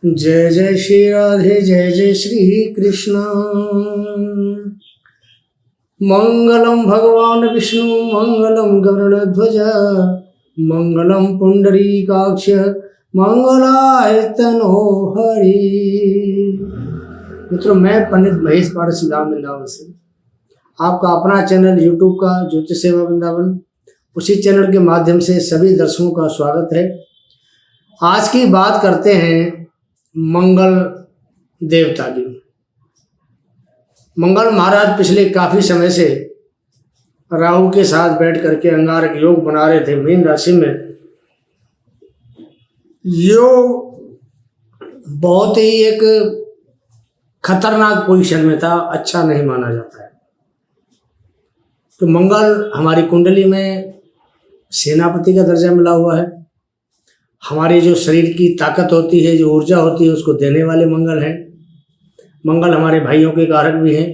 जय जय श्री राधे जय जय श्री कृष्ण। मंगलम भगवान विष्णु मंगलम गरुड़ध्वज मंगलम पुंडरीकाक्ष मंगलाय तनो हरि। मित्रों, मैं पंडित महेश पारसी वृंदावन से आपका अपना चैनल यूट्यूब का ज्योतिष सेवा वृंदावन, उसी चैनल के माध्यम से सभी दर्शकों का स्वागत है। आज की बात करते हैं मंगल देवता की। मंगल महाराज पिछले काफी समय से राहु के साथ बैठ करके अंगारक योग बना रहे थे मीन राशि में। योग बहुत ही एक खतरनाक पोजीशन में था, अच्छा नहीं माना जाता है। तो मंगल हमारी कुंडली में सेनापति का दर्जा मिला हुआ है। हमारे जो शरीर की ताकत होती है, जो ऊर्जा होती है, उसको देने वाले मंगल हैं। मंगल हमारे भाइयों के कारक भी हैं।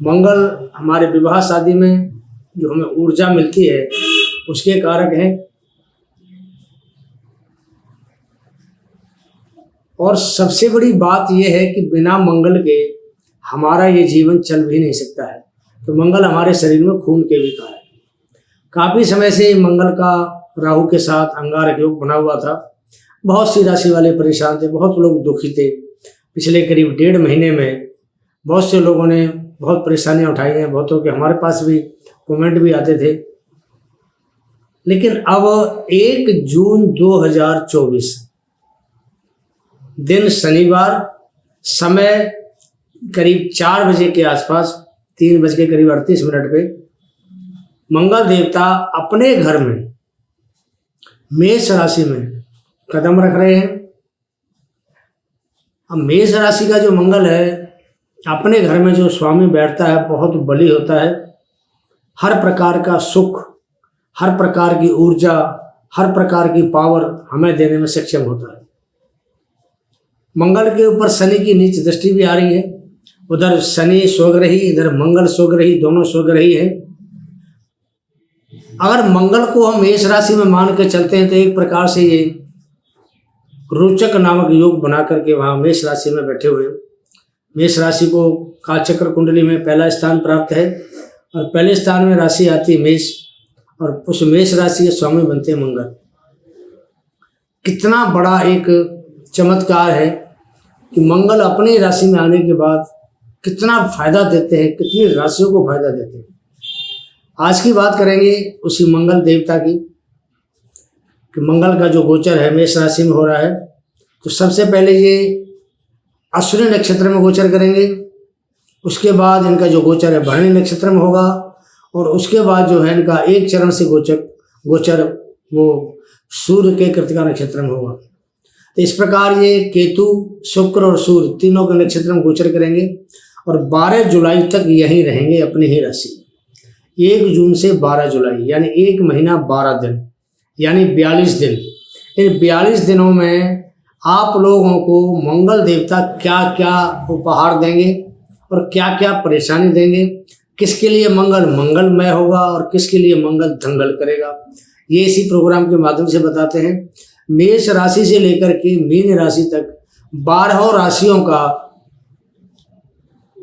मंगल हमारे विवाह शादी में जो हमें ऊर्जा मिलती है उसके कारक हैं। और सबसे बड़ी बात यह है कि बिना मंगल के हमारा ये जीवन चल भी नहीं सकता है। तो मंगल हमारे शरीर में खून के भी कारक। काफ़ी समय से मंगल का राहु के साथ अंगारक योग बना हुआ था। बहुत सी राशि वाले परेशान थे, बहुत लोग दुखी थे। पिछले करीब 1.5 महीने में बहुत से लोगों ने बहुत परेशानियां उठाई हैं। बहुतों के हमारे पास भी कमेंट भी आते थे। लेकिन अब 1 जून 2024 दिन शनिवार, समय करीब 4 बजे के आसपास, 3 बज के करीब 38 मिनट पे मंगल देवता अपने घर में मेष राशि में कदम रख रहे हैं। अब मेष राशि का जो मंगल है, अपने घर में जो स्वामी बैठता है बहुत बली होता है। हर प्रकार का सुख, हर प्रकार की ऊर्जा, हर प्रकार की पावर हमें देने में सक्षम होता है। मंगल के ऊपर शनि की नीच दृष्टि भी आ रही है। उधर शनि स्वग्रही, इधर मंगल स्वग्रही, दोनों स्वग्रही हैं। अगर मंगल को हम मेष राशि में मान के चलते हैं तो एक प्रकार से ये रोचक नामक योग बना करके वहाँ मेष राशि में बैठे हुए। मेष राशि को कालचक्र कुंडली में पहला स्थान प्राप्त है और पहले स्थान में राशि आती है मेष, और उस मेष राशि के स्वामी बनते हैं मंगल। कितना बड़ा एक चमत्कार है कि मंगल अपनी राशि में आने के बाद कितना फायदा देते हैं, कितनी राशियों को फायदा देते हैं। आज की बात करेंगे उसी मंगल देवता की कि मंगल का जो गोचर है मेष राशि में हो रहा है। तो सबसे पहले ये अश्विनी नक्षत्र में गोचर करेंगे, उसके बाद इनका जो गोचर है भरणी नक्षत्र में होगा, और उसके बाद जो है इनका एक चरण से गोचर वो सूर्य के कृतिका नक्षत्र में होगा। तो इस प्रकार ये केतु, शुक्र और सूर्य तीनों के नक्षत्र में गोचर करेंगे और 12 जुलाई तक यहीं रहेंगे अपनी ही राशि में। 1 जून से 12 जुलाई यानी 1 महीना 12 दिन यानी 42 दिन। इन 42 दिनों में आप लोगों को मंगल देवता क्या क्या उपहार देंगे और क्या क्या परेशानी देंगे, किसके लिए मंगल मंगलमय होगा और किसके लिए मंगल दंगल करेगा, ये इसी प्रोग्राम के माध्यम से बताते हैं। मेष राशि से लेकर के मीन राशि तक 12 राशियों का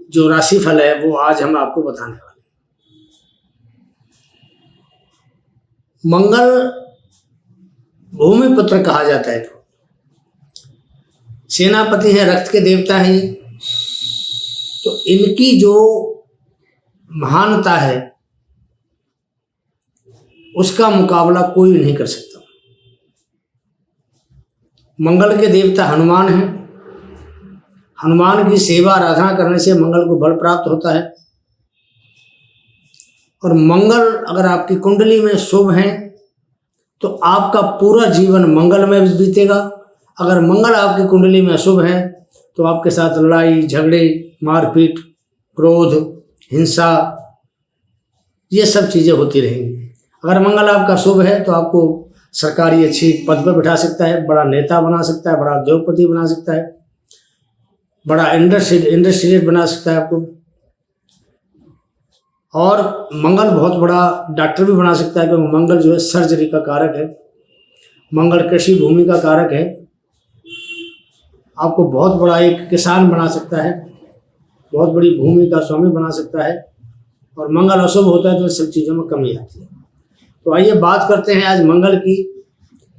जो राशिफल है वो आज हम आपको बताने वाले हैं। मंगल भूमिपुत्र कहा जाता है। तो सेनापति है, रक्त के देवता हैं। तो इनकी जो महानता है उसका मुकाबला कोई नहीं कर सकता। मंगल के देवता हनुमान हैं। हनुमान की सेवा आराधना करने से मंगल को बल प्राप्त होता है। और मंगल अगर आपकी कुंडली में शुभ हैं तो आपका पूरा जीवन मंगलमय बीतेगा। अगर मंगल आपकी कुंडली में अशुभ है तो आपके साथ लड़ाई झगड़े, मारपीट, क्रोध, हिंसा, ये सब चीज़ें होती रहेंगी। अगर मंगल आपका शुभ है तो आपको सरकारी अच्छी पद पर बिठा सकता है, बड़ा नेता बना सकता है, बड़ा उद्योगपति बना सकता है, बड़ा इंडस्ट्रियलिस्ट बना सकता है आपको। और मंगल बहुत बड़ा डॉक्टर भी बना सकता है, क्योंकि मंगल जो है सर्जरी का कारक है। मंगल कृषि भूमि का कारक है। आपको बहुत बड़ा एक किसान बना सकता है, बहुत बड़ी भूमि का स्वामी बना सकता है। और मंगल अशुभ होता है तो सब चीज़ों में कमी आती है। तो आइए बात करते हैं आज मंगल की,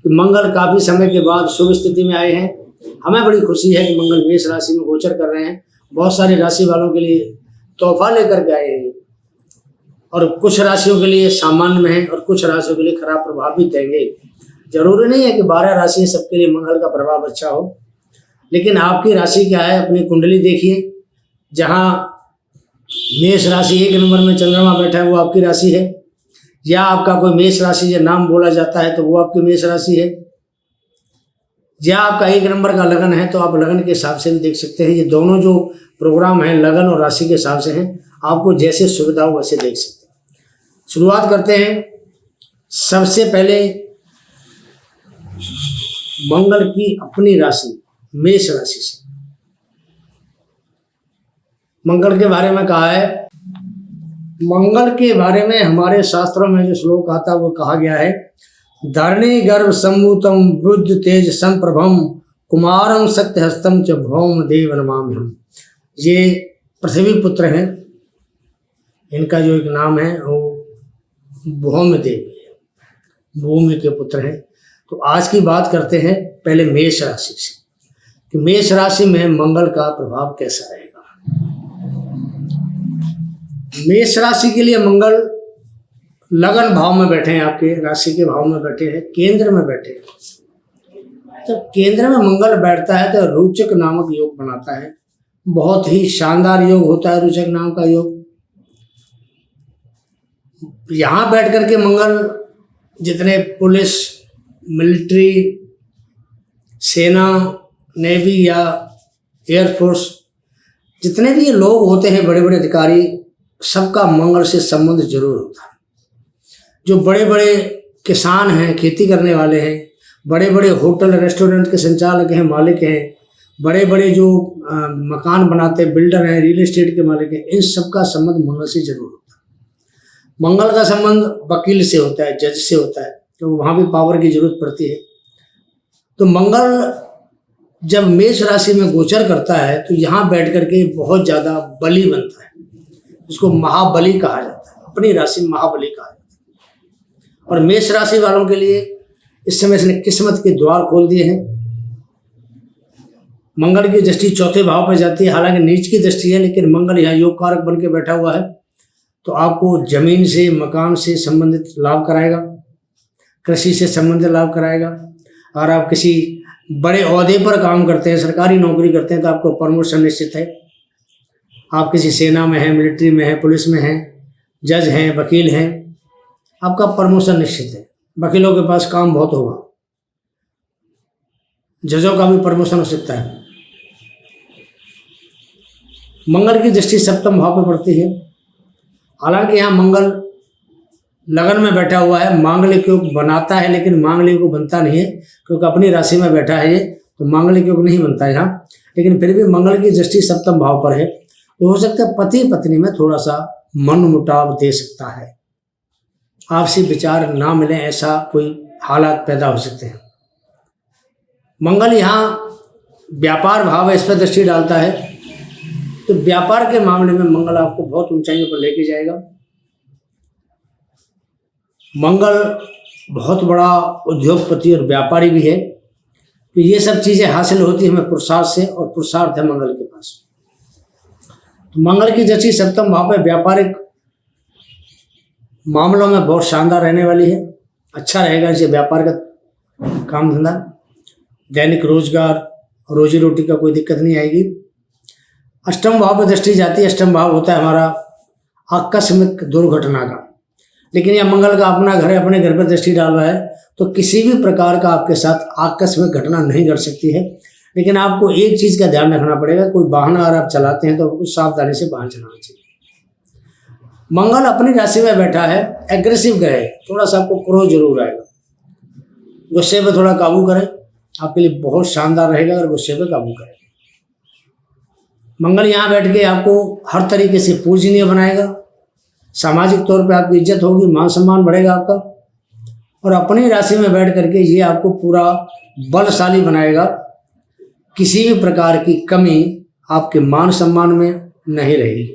कि मंगल काफ़ी समय के बाद शुभ स्थिति में आए हैं। हमें बड़ी खुशी है कि मंगल मेष राशि में गोचर कर रहे हैं। बहुत सारी राशि वालों के लिए तोहफा लेकर के आए हैं, और कुछ राशियों के लिए सामान्य में है और कुछ राशियों के लिए खराब प्रभाव भी देंगे। जरूरी नहीं है कि 12 राशि सबके लिए मंगल का प्रभाव अच्छा हो, लेकिन आपकी राशि क्या है, अपनी कुंडली देखिए। जहाँ मेष राशि 1 नंबर में चंद्रमा बैठा है वो आपकी राशि है, या आपका कोई मेष राशि या नाम बोला जाता है तो वो आपकी मेष राशि है, या आपका 1 नंबर का लगन है तो आप लगन के हिसाब से भी देख सकते हैं। ये दोनों जो प्रोग्राम हैं लगन और राशि के हिसाब से हैं, आपको जैसे सुविधा हो वैसे देख सकते हैं। शुरुआत करते हैं सबसे पहले मंगल की अपनी राशि मेष राशि से। मंगल के बारे में कहा है, मंगल के बारे में हमारे शास्त्रों में जो श्लोक आता है वो कहा गया है, धरणी गर्भ सम्भूतम बुद्ध तेज संप्रभम कुमारम सत्यहस्तम च भौम देव नमाम्यहम्। ये पृथ्वी पुत्र हैं, इनका जो एक नाम है वो भौम देव है, भूमि के पुत्र हैं। तो आज की बात करते हैं पहले मेष राशि से, कि मेष राशि में मंगल का प्रभाव कैसा रहेगा। मेष राशि के लिए मंगल लगन भाव में बैठे हैं, आपके राशि के भाव में बैठे हैं, केंद्र में बैठे हैं। जब केंद्र में मंगल बैठता है तो रोचक नामक योग बनाता है, बहुत ही शानदार योग होता है रोचक नाम का योग। यहाँ बैठ करके मंगल जितने पुलिस, मिलिट्री, सेना, नेवी या एयरफोर्स, जितने भी ये लोग होते हैं बड़े बड़े अधिकारी, सबका मंगल से संबंध जरूर होता है। जो बड़े बड़े किसान हैं, खेती करने वाले हैं, बड़े बड़े होटल रेस्टोरेंट के संचालक हैं, मालिक हैं, बड़े बड़े जो मकान बनाते हैं, बिल्डर हैं, रियल एस्टेट के मालिक हैं, इन सबका संबंध मंगल से जरूर होता है। मंगल का संबंध वकील से होता है, जज से होता है, तो वहाँ भी पावर की जरूरत पड़ती है। तो मंगल जब मेष राशि में गोचर करता है तो यहाँ बैठ करके बहुत ज़्यादा बली बनता है, उसको महाबली कहा जाता है, अपनी राशि महाबली कहा जाता है। और मेष राशि वालों के लिए इस समय इसने किस्मत के द्वार खोल दिए हैं। मंगल की दृष्टि चौथे भाव पर जाती है, हालांकि नीच की दृष्टि है, लेकिन मंगल यहाँ योग कारक बन के बैठा हुआ है, तो आपको जमीन से, मकान से संबंधित लाभ कराएगा, कृषि से संबंधित लाभ कराएगा। और आप किसी बड़े ओहदे पर काम करते हैं, सरकारी नौकरी करते हैं, तो आपको प्रमोशन निश्चित है। आप किसी सेना में हैं, मिलिट्री में हैं, पुलिस में हैं, जज हैं, वकील हैं, आपका प्रमोशन निश्चित है। वकीलों के पास काम बहुत होगा, जजों का भी प्रमोशन हो सकता है। मंगल की दृष्टि सप्तम भाव पर पड़ती है, हालांकि यहाँ मंगल लगन में बैठा हुआ है, मांगलिक योग बनाता है, लेकिन मांगलिक योग बनता नहीं है, क्योंकि अपनी राशि में बैठा है ये, तो मांगलिक योग नहीं बनता है यहाँ। लेकिन फिर भी मंगल की दृष्टि सप्तम भाव पर है, तो हो सकता है पति पत्नी में थोड़ा सा मनमुटाव दे सकता है, आपसी विचार ना मिले, ऐसा कोई हालात पैदा हो सकते हैं। मंगल यहाँ व्यापार भाव है, इस पर दृष्टि डालता है, तो व्यापार के मामले में मंगल आपको बहुत ऊंचाइयों पर लेके जाएगा। मंगल बहुत बड़ा उद्योगपति और व्यापारी भी है, तो ये सब चीज़ें हासिल होती है हमें पुरुषार्थ से, और पुरुषार्थ है मंगल के पास। तो मंगल की दृष्टि सप्तम भाव में व्यापारिक मामलों में बहुत शानदार रहने वाली है, अच्छा रहेगा इसे व्यापार का काम धंधा, दैनिक रोजगार, रोजी रोटी का कोई दिक्कत नहीं आएगी। अष्टम भाव पर दृष्टि जाती है, अष्टम भाव होता है हमारा आकस्मिक दुर्घटना का, लेकिन यह मंगल का अपना घर है, अपने घर पर दृष्टि डाल रहा है, तो किसी भी प्रकार का आपके साथ आकस्मिक घटना नहीं घट सकती है। लेकिन आपको एक चीज़ का ध्यान रखना पड़ेगा, कोई वाहन अगर आप चलाते हैं तो आपको सावधानी से वाहन चलाना चाहिए। मंगल अपनी राशि में बैठा है, एग्रेसिव ग्रह है, थोड़ा सा आपको क्रोध जरूर आएगा, गुस्से पे थोड़ा काबू करें, आपके लिए बहुत शानदार रहेगा अगर गुस्से पे काबू करें। मंगल यहाँ बैठ के आपको हर तरीके से पूजनीय बनाएगा, सामाजिक तौर पे आपकी इज्जत होगी, मान सम्मान बढ़ेगा आपका, और अपनी राशि में बैठ करके ये आपको पूरा बलशाली बनाएगा। किसी भी प्रकार की कमी आपके मान सम्मान में नहीं रहेगी।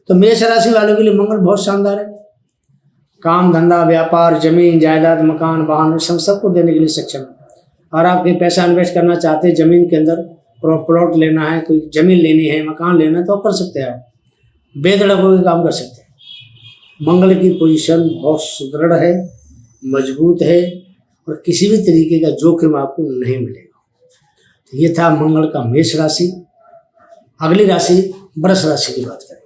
तो मेष राशि वालों के लिए मंगल बहुत शानदार है। काम धंधा व्यापार जमीन जायदाद मकान वाहन सबको देने के लिए सक्षम है। और आप कहीं पैसा इन्वेस्ट करना चाहते हैं, ज़मीन के अंदर प्लॉट लेना है, कोई ज़मीन लेनी है, मकान लेना है, तो आप कर सकते हैं। आप बेधड़कों के काम कर सकते हैं। मंगल की पोजीशन बहुत सुदृढ़ है, मजबूत है और किसी भी तरीके का जोखिम आपको नहीं मिलेगा। तो ये था मंगल का मेष राशि। अगली राशि वृष राशि की बात करें।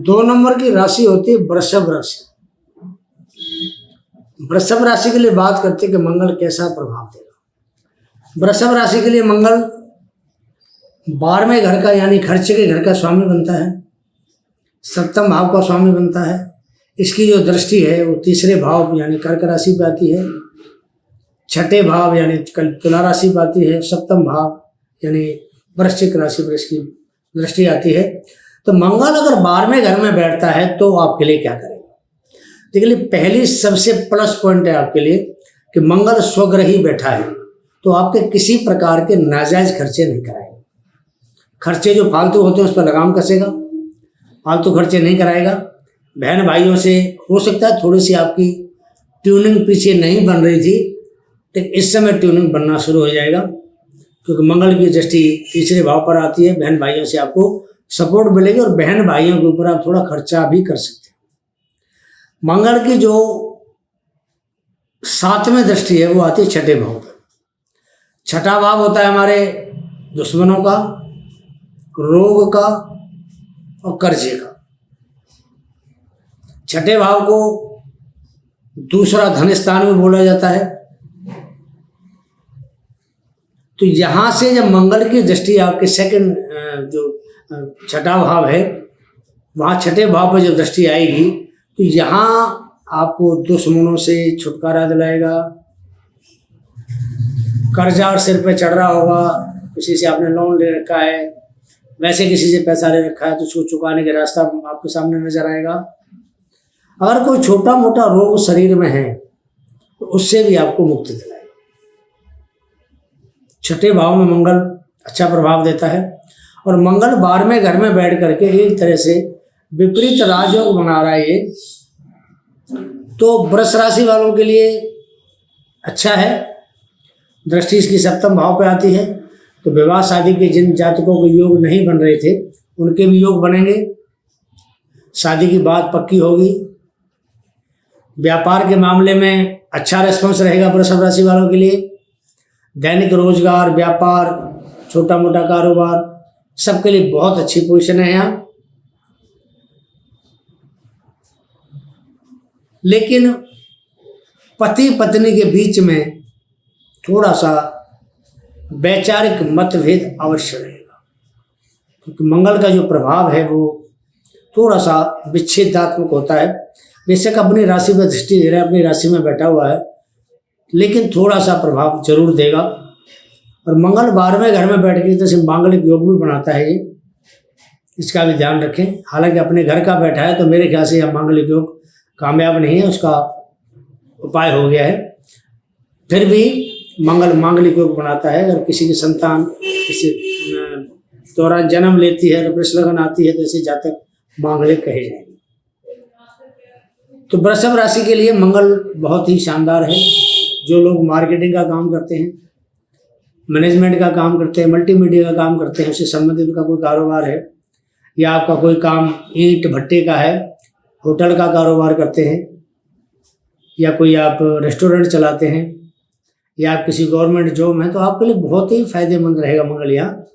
2 नंबर की राशि होती है वृषभ राशि। वृषभ राशि के लिए बात करते हैं कि मंगल कैसा प्रभाव देगा। वृषभ राशि के लिए मंगल 12वें घर का यानी खर्चे के घर का स्वामी बनता है, 7वें भाव का स्वामी बनता है। इसकी जो दृष्टि है वो 3रे भाव यानी कर्क राशि पे आती है, 6ठे भाव यानी तुला राशि पे आती है, 7वें भाव यानी वृश्चिक राशि पर इसकी दृष्टि आती है। तो मंगल अगर 12वें घर में बैठता है तो आपके लिए क्या करेगा? देखिए, पहली सबसे प्लस पॉइंट है आपके लिए कि मंगल स्वग्रही बैठा है तो आपके किसी प्रकार के नाजायज खर्चे नहीं कराएगा। खर्चे जो फालतू होते हैं उस पर लगाम कसेगा, फालतू खर्चे नहीं कराएगा। बहन भाइयों से हो सकता है थोड़ी सी आपकी ट्यूनिंग पीछे नहीं बन रही थी, लेकिन इस समय ट्यूनिंग बनना शुरू हो जाएगा क्योंकि मंगल की दृष्टि 3रे भाव पर आती है। बहन भाइयों से आपको सपोर्ट मिलेगी और बहन भाइयों के ऊपर आप थोड़ा खर्चा भी कर सकते हैं। मंगल की जो 7वें दृष्टि है वो आती है 6ठे भाव पर। 6ठा भाव होता है हमारे दुश्मनों का, रोग का और कर्जे का। 6ठे भाव को दूसरा धन स्थान भी बोला जाता है। तो यहाँ से जब मंगल की दृष्टि आपके सेकंड जो 6ठा भाव है वहाँ 6ठे भाव पर जब दृष्टि आएगी तो यहाँ आपको दुश्मनों से छुटकारा दिलाएगा। कर्जा और सिर पे चढ़ रहा होगा, किसी से आपने लोन ले रखा है, वैसे किसी से पैसा ले रखा है तो उसको चुकाने का रास्ता आपके सामने नजर आएगा। अगर कोई छोटा मोटा रोग शरीर में है तो उससे भी आपको मुक्ति दिलाएगा। 6ठे भाव में मंगल अच्छा प्रभाव देता है और मंगल 12वें घर में बैठ करके एक तरह से विपरीत राजयोग बना रहा है ये, तो वृष राशि वालों के लिए अच्छा है। दृष्टि इसकी 7वें भाव पे आती है तो विवाह शादी के जिन जातकों के योग नहीं बन रहे थे उनके भी योग बनेंगे, शादी की बात पक्की होगी। व्यापार के मामले में अच्छा रिस्पॉन्स रहेगा वृषभ राशि वालों के लिए। दैनिक रोजगार, व्यापार, छोटा मोटा कारोबार सबके लिए बहुत अच्छी पोजीशन है यहाँ। लेकिन पति पत्नी के बीच में थोड़ा सा वैचारिक मतभेद अवश्य रहेगा क्योंकि मंगल का जो प्रभाव है वो थोड़ा सा विच्छेदात्मक होता है। बेशक अपनी राशि पर दृष्टि दे रहा है, अपनी राशि में बैठा हुआ है, लेकिन थोड़ा सा प्रभाव जरूर देगा। और मंगल 12वें घर में बैठ के जैसे मांगलिक योग भी बनाता है ये, इसका भी ध्यान रखें। हालांकि अपने घर का बैठा है तो मेरे ख्याल से यह मांगलिक योग कामयाब नहीं है, उसका उपाय हो गया है। फिर भी मंगल मांगलिक योग बनाता है। अगर किसी की संतान किसी दौरान जन्म लेती है तो वृष लगन आती है तो ऐसे जातक मांगलिक कहे जाएंगे। तो वृषभ राशि के लिए मंगल बहुत ही शानदार है। जो लोग मार्केटिंग का काम करते हैं, मैनेजमेंट का काम करते हैं, मल्टीमीडिया का काम करते हैं, उससे संबंधित उनका कोई कारोबार है या आपका कोई काम ईंट भट्टे का है, होटल का कारोबार करते हैं या कोई आप रेस्टोरेंट चलाते हैं या आप किसी गवर्नमेंट जॉब में, तो आपके लिए बहुत ही फायदेमंद रहेगा। मंगल यहाँ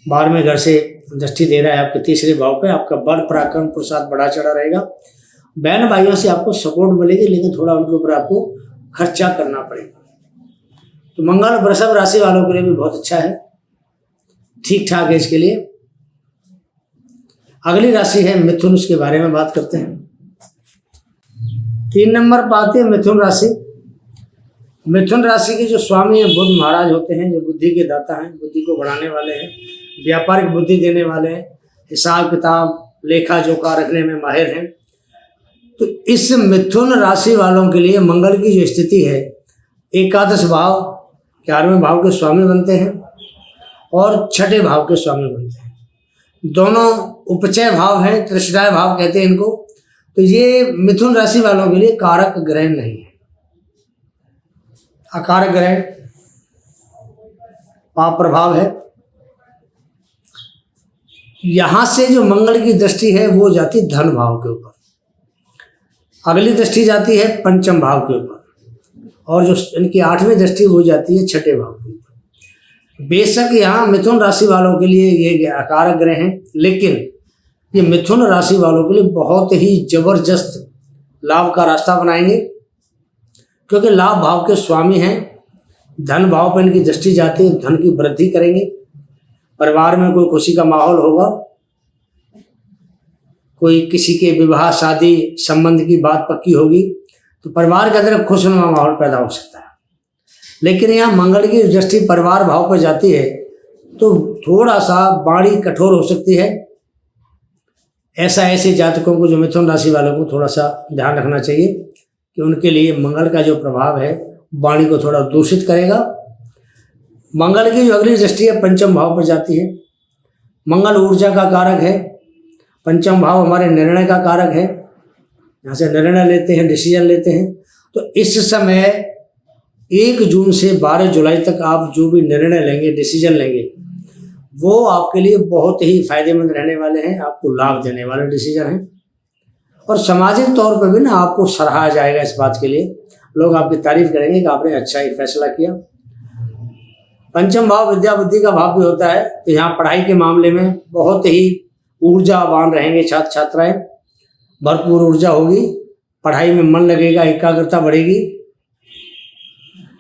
12वें घर से दृष्टि दे रहा है आपके 3रे भाव पे। आपका बल पराक्रम पुरुषार्थ बढ़ा चढ़ा रहेगा। बहन भाइयों से आपको सपोर्ट मिलेगी, लेकिन थोड़ा उनके ऊपर आपको खर्चा करना पड़ेगा। तो मंगल वृषभ राशि वालों के लिए भी बहुत अच्छा है, ठीक ठाक है इसके लिए। अगली राशि है मिथुन, उसके बारे में बात करते हैं। 3 नंबर पाते हैं मिथुन राशि। मिथुन राशि के जो स्वामी हैं बुध महाराज होते हैं, जो बुद्धि के दाता हैं, बुद्धि को बढ़ाने वाले हैं, व्यापारिक बुद्धि देने वाले हैं, हिसाब किताब लेखा जोखा रखने में माहिर हैं। तो इस मिथुन राशि वालों के लिए मंगल की जो स्थिति है एकादश भाव 11वें भाव के स्वामी बनते हैं और छठे भाव के स्वामी बनते हैं। दोनों उपचय भाव हैं, तृष्णाय भाव कहते हैं इनको। तो ये मिथुन राशि वालों के लिए कारक ग्रह नहीं है, अकारक ग्रह, पाप प्रभाव है। यहां से जो मंगल की दृष्टि है वो जाती है धन भाव के ऊपर, अगली दृष्टि जाती है पंचम भाव के ऊपर, और जो इनकी 8वीं दृष्टि वो जाती है छठे भाव के ऊपर। बेशक यहाँ मिथुन राशि वालों के लिए ये अकारक ग्रह हैं, लेकिन ये मिथुन राशि वालों के लिए बहुत ही जबरदस्त लाभ का रास्ता बनाएंगे, क्योंकि लाभ भाव के स्वामी हैं। धन भाव पर इनकी दृष्टि जाती है, धन की वृद्धि करेंगे। परिवार में कोई खुशी का माहौल होगा, कोई किसी के विवाह शादी संबंध की बात पक्की होगी, तो परिवार के अंदर खुशनुमा माहौल पैदा हो सकता है। लेकिन यहाँ मंगल की दृष्टि परिवार भाव पर जाती है तो थोड़ा सा वाणी कठोर हो सकती है। ऐसे जातकों को, जो मिथुन राशि वालों को थोड़ा सा ध्यान रखना चाहिए कि उनके लिए मंगल का जो प्रभाव है वाणी को थोड़ा दूषित करेगा। मंगल की जो अगली दृष्टि है पंचम भाव पर जाती है। मंगल ऊर्जा का कारक है, पंचम भाव हमारे निर्णय का कारक है, यहाँ से निर्णय लेते हैं, डिसीजन लेते हैं। तो इस समय 1 जून से 12 जुलाई तक आप जो भी निर्णय लेंगे, डिसीजन लेंगे, वो आपके लिए बहुत ही फायदेमंद रहने वाले हैं, आपको लाभ देने वाले डिसीजन हैं। और सामाजिक तौर पर भी ना आपको सराहा जाएगा इस बात के लिए, लोग आपकी तारीफ करेंगे कि आपने अच्छा ही फैसला किया। पंचम भाव विद्या बुद्धि का भाव भी होता है, तो यहाँ पढ़ाई के मामले में बहुत ही ऊर्जावान रहेंगे छात्र छात्राएं, भरपूर ऊर्जा होगी, पढ़ाई में मन लगेगा, एकाग्रता बढ़ेगी।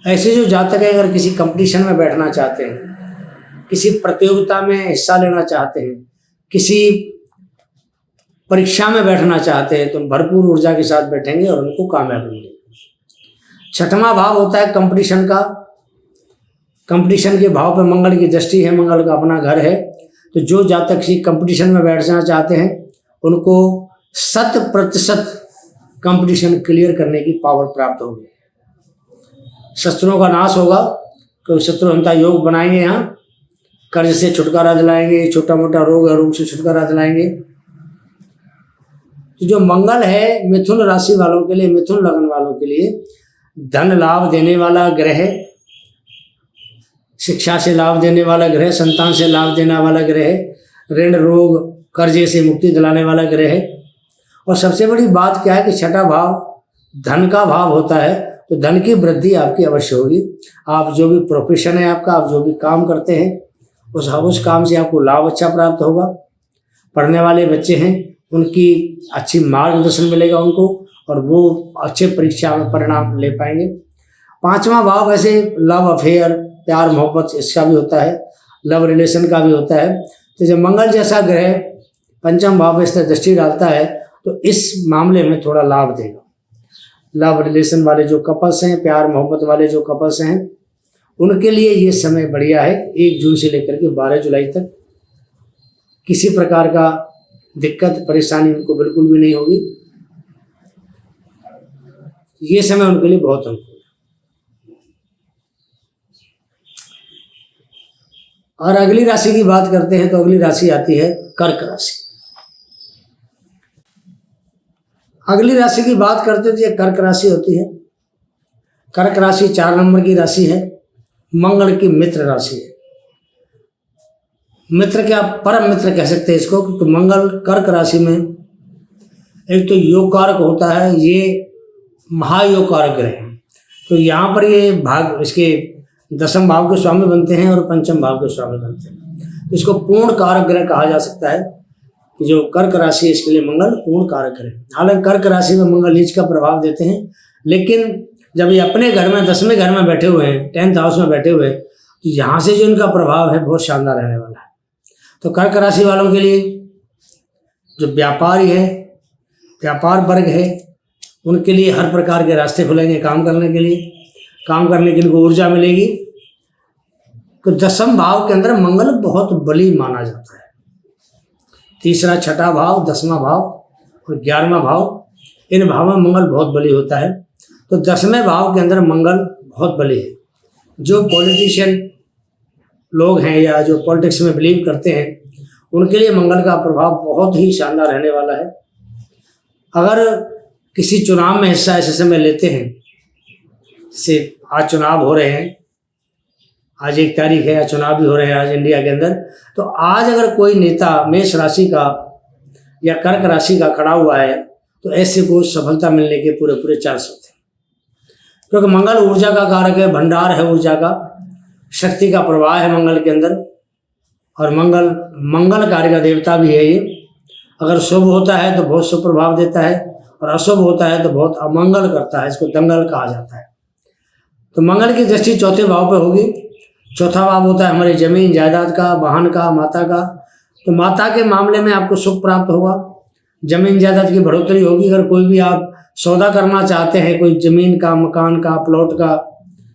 ऐसे जो जातक है, अगर किसी कंपटीशन में बैठना चाहते हैं, किसी प्रतियोगिता में हिस्सा लेना चाहते हैं, किसी परीक्षा में बैठना चाहते हैं, तो भरपूर ऊर्जा के साथ बैठेंगे और उनको कामयाबी मिलेगी। 6वां भाव होता है कंपटीशन का। कंपटीशन के भाव पर मंगल की दृष्टि है, मंगल का अपना घर है। तो जो जातक किसी कंपटीशन में बैठना चाहते हैं उनको 100% कंपटीशन क्लियर करने की पावर प्राप्त होगी। शत्रुओं का नाश होगा, क्योंकि शत्रुहंता योग बनाएंगे। यहाँ कर्ज से छुटकारा दिलाएंगे, छोटा मोटा रोग से छुटकारा दिलाएंगे। तो जो मंगल है मिथुन राशि वालों के लिए, मिथुन लगन वालों के लिए धन लाभ देने वाला ग्रह, शिक्षा से लाभ देने वाला ग्रह, संतान से लाभ देने वाला ग्रह, ऋण रोग कर्जे से मुक्ति दिलाने वाला ग्रह है। और सबसे बड़ी बात क्या है कि 6ठा भाव धन का भाव होता है, तो धन की वृद्धि आपकी अवश्य होगी। आप जो भी प्रोफेशन है आपका, आप जो भी काम करते हैं, उस काम से आपको लाभ अच्छा प्राप्त होगा। पढ़ने वाले बच्चे हैं, उनकी अच्छी मार्गदर्शन मिलेगा उनको, और वो अच्छे परीक्षा में परिणाम ले पाएंगे। 5वां भाव वैसे लव अफेयर, प्यार मोहब्बत, इसका भी होता है, लव रिलेशन का भी होता है। तो जब मंगल जैसा ग्रह पंचम भाव में इस तरह दृष्टि डालता है तो इस मामले में थोड़ा लाभ देगा। लव रिलेशन वाले जो कपल्स हैं, प्यार मोहब्बत वाले जो कपल्स हैं, उनके लिए ये समय बढ़िया है। 1 जून से लेकर के 12 जुलाई तक किसी प्रकार का दिक्कत परेशानी उनको बिल्कुल भी नहीं होगी। ये समय उनके लिए बहुत अनुकूल है। और अगली राशि की बात करते हैं तो अगली राशि आती है कर्क राशि। अगली राशि की बात करते हैं तो ये कर्क राशि होती है। कर्क राशि 4 नंबर की राशि है, मंगल की मित्र राशि है। मित्र क्या, परम मित्र कह सकते हैं इसको, क्योंकि मंगल कर्क राशि में एक तो योग कारक होता है, ये महायोग कारक ग्रह है। तो यहाँ पर ये भाग इसके 10वें भाव के स्वामी बनते हैं और पंचम भाव के स्वामी बनते हैं। इसको पूर्ण कारक ग्रह कहा जा सकता है कि जो कर्क राशि है इसके लिए मंगल पूर्ण कारक ग्रह। हालांकि कर्क राशि में मंगल नीच का प्रभाव देते हैं, लेकिन जब ये अपने घर में 10वें घर में बैठे हुए हैं, 10th हाउस में बैठे हुए हैं, तो यहाँ से जो इनका प्रभाव है बहुत शानदार रहने वाला है। तो कर्क राशि वालों के लिए जो व्यापारी है, व्यापार वर्ग है, उनके लिए हर प्रकार के रास्ते खुलेंगे काम करने के लिए। काम करने के लिए इनको ऊर्जा मिलेगी। तो 10वें भाव के अंदर मंगल बहुत बली माना जाता है। 3रा 6ठा भाव, 10वां भाव और 11वां भाव, इन भावों में मंगल बहुत बली होता है। तो 10वें भाव के अंदर मंगल बहुत बली है। जो पॉलिटिशियन लोग हैं या जो पॉलिटिक्स में बिलीव करते हैं उनके लिए मंगल का प्रभाव बहुत ही शानदार रहने वाला है। अगर किसी चुनाव में हिस्सा ऐसे समय लेते हैं, जैसे आज चुनाव हो रहे हैं, आज 1 तारीख है, या चुनाव भी हो रहे हैं आज इंडिया के अंदर, तो आज अगर कोई नेता मेष राशि का या कर्क राशि का खड़ा हुआ है तो ऐसे को सफलता मिलने के पूरे पूरे चांस होते हैं, क्योंकि मंगल ऊर्जा का कारक है, भंडार है ऊर्जा का, शक्ति का प्रवाह है मंगल के अंदर। और मंगल कार्य का देवता भी है ये। अगर शुभ होता है तो बहुत शुभ प्रभाव देता है और अशुभ होता है तो बहुत अमंगल करता है, इसको दंगल कहा जाता है। तो मंगल की दृष्टि चौथे भाव पर होगी। चौथा भाव होता है हमारी जमीन जायदाद का, वाहन का, माता का। तो माता के मामले में आपको सुख प्राप्त होगा, जमीन जायदाद की बढ़ोतरी होगी। अगर कोई भी आप सौदा करना चाहते हैं, कोई जमीन का, मकान का, प्लॉट का,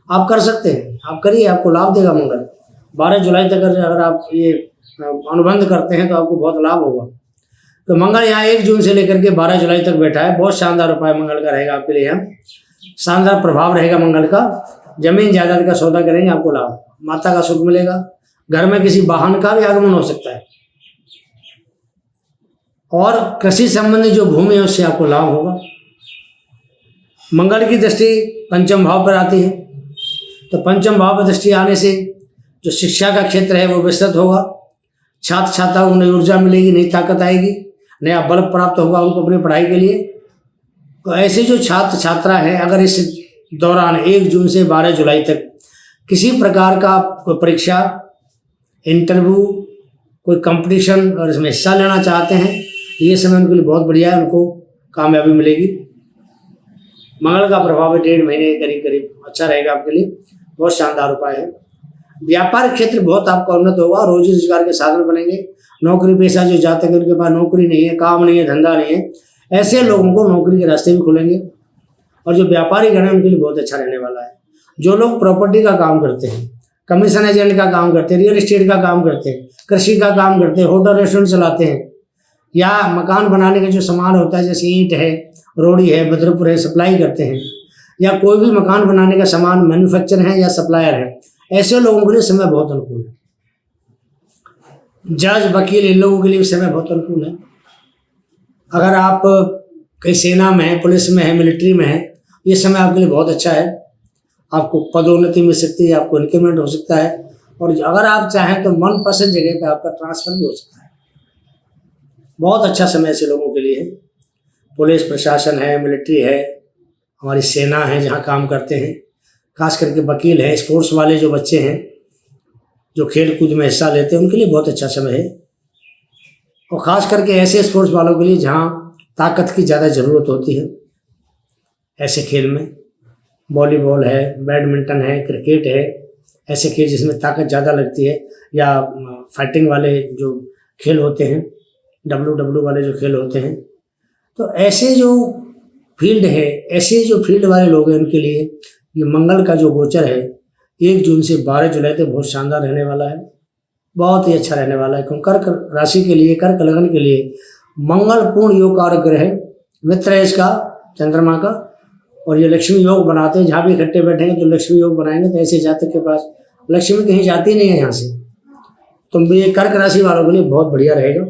आप कर सकते हैं, आप करिए, आपको लाभ देगा मंगल। 12 जुलाई तक अगर आप ये अनुबंध करते हैं तो आपको बहुत लाभ होगा। तो मंगल यहाँ 1 जून से लेकर के 12 जुलाई तक बैठा है। बहुत शानदार उपाय मंगल का रहेगा आपके लिए, यहाँ शानदार प्रभाव रहेगा मंगल का। जमीन जायदाद का सौदा करेंगे, आपको लाभ, माता का सुख मिलेगा, घर में किसी वाहन का भी आगमन हो सकता है, और कृषि संबंधी जो भूमि है उससे आपको लाभ होगा। मंगल की दृष्टि पंचम भाव पर आती है, तो पंचम भाव पर दृष्टि आने से जो शिक्षा का क्षेत्र है वो विस्तृत होगा। छात्र छात्राओं को नई ऊर्जा मिलेगी, नई ताकत आएगी, नया बल प्राप्त होगा उनको अपनी पढ़ाई के लिए। तो ऐसे जो छात्र छात्रा हैं, अगर इस दौरान 1 जून से 12 जुलाई तक किसी प्रकार का कोई परीक्षा, इंटरव्यू, कोई कंपटीशन और इसमें हिस्सा लेना चाहते हैं, ये समय उनके लिए बहुत बढ़िया है, उनको कामयाबी मिलेगी। मंगल का प्रभाव 1.5 महीने करीब करीब अच्छा रहेगा आपके लिए, बहुत शानदार उपाय है। व्यापारिक क्षेत्र बहुत आपका उन्नत होगा, रोजी रोजगार के साधन बनेंगे। नौकरी पेशा जो जाते हैं उनके पास नौकरी नहीं है, काम नहीं है, धंधा नहीं है, ऐसे लोगों को नौकरी के रास्ते भी खुलेंगे। और जो व्यापारी गण है उनके लिए बहुत अच्छा रहने वाला है। जो लोग प्रॉपर्टी का काम करते हैं, कमीशन एजेंट का काम करते हैं, रियल एस्टेट का काम करते हैं, कृषि का काम करते हैं, होटल रेस्टोरेंट चलाते हैं, या मकान बनाने का जो सामान होता है जैसे ईंट है, रोड़ी है, बद्रपुर है, सप्लाई करते हैं, या कोई भी मकान बनाने का सामान मैन्युफैक्चर है या सप्लायर है, ऐसे लोगों के लिए समय बहुत अनुकूल है। जज, वकील, इन लोगों के लिए समय बहुत अनुकूल है। अगर आप कहीं सेना में है, पुलिस में है, मिलिट्री में है, ये समय आपके लिए बहुत अच्छा है। आपको पदोन्नति मिल सकती है, आपको इंक्रीमेंट हो सकता है, और अगर आप चाहें तो मनपसंद जगह पे आपका ट्रांसफर भी हो सकता है। बहुत अच्छा समय ऐसे लोगों के लिए है। पुलिस प्रशासन है, मिलिट्री है, हमारी सेना है जहाँ काम करते हैं, खास करके वकील है, स्पोर्ट्स वाले जो बच्चे हैं जो खेल कूद में हिस्सा लेते हैं, उनके लिए बहुत अच्छा समय है। और ख़ास करके ऐसे स्पोर्ट्स वालों के लिए जहाँ ताकत की ज़्यादा ज़रूरत होती है, ऐसे खेल में वॉलीबॉल है, बैडमिंटन है, क्रिकेट है, ऐसे खेल जिसमें ताकत ज़्यादा लगती है, या फाइटिंग वाले जो खेल होते हैं, WWE वाले जो खेल होते हैं, तो ऐसे जो फील्ड है, ऐसे जो फील्ड वाले लोग हैं उनके लिए ये मंगल का जो गोचर है 1 जून से 12 जुलाई तक बहुत शानदार रहने वाला है, बहुत ही अच्छा रहने वाला है। क्योंकि कर्क राशि के लिए, कर्क लगन के लिए मंगल पूर्ण योग कारक ग्रह है, मित्र है इसका चंद्रमा का, और ये लक्ष्मी योग बनाते हैं। जहाँ भी इकट्ठे बैठेंगे तो लक्ष्मी योग बनाएंगे, तो ऐसे जातक के पास लक्ष्मी कहीं जाती नहीं है यहाँ से। तो ये कर्क राशि वालों के लिए बहुत बढ़िया रहेगा।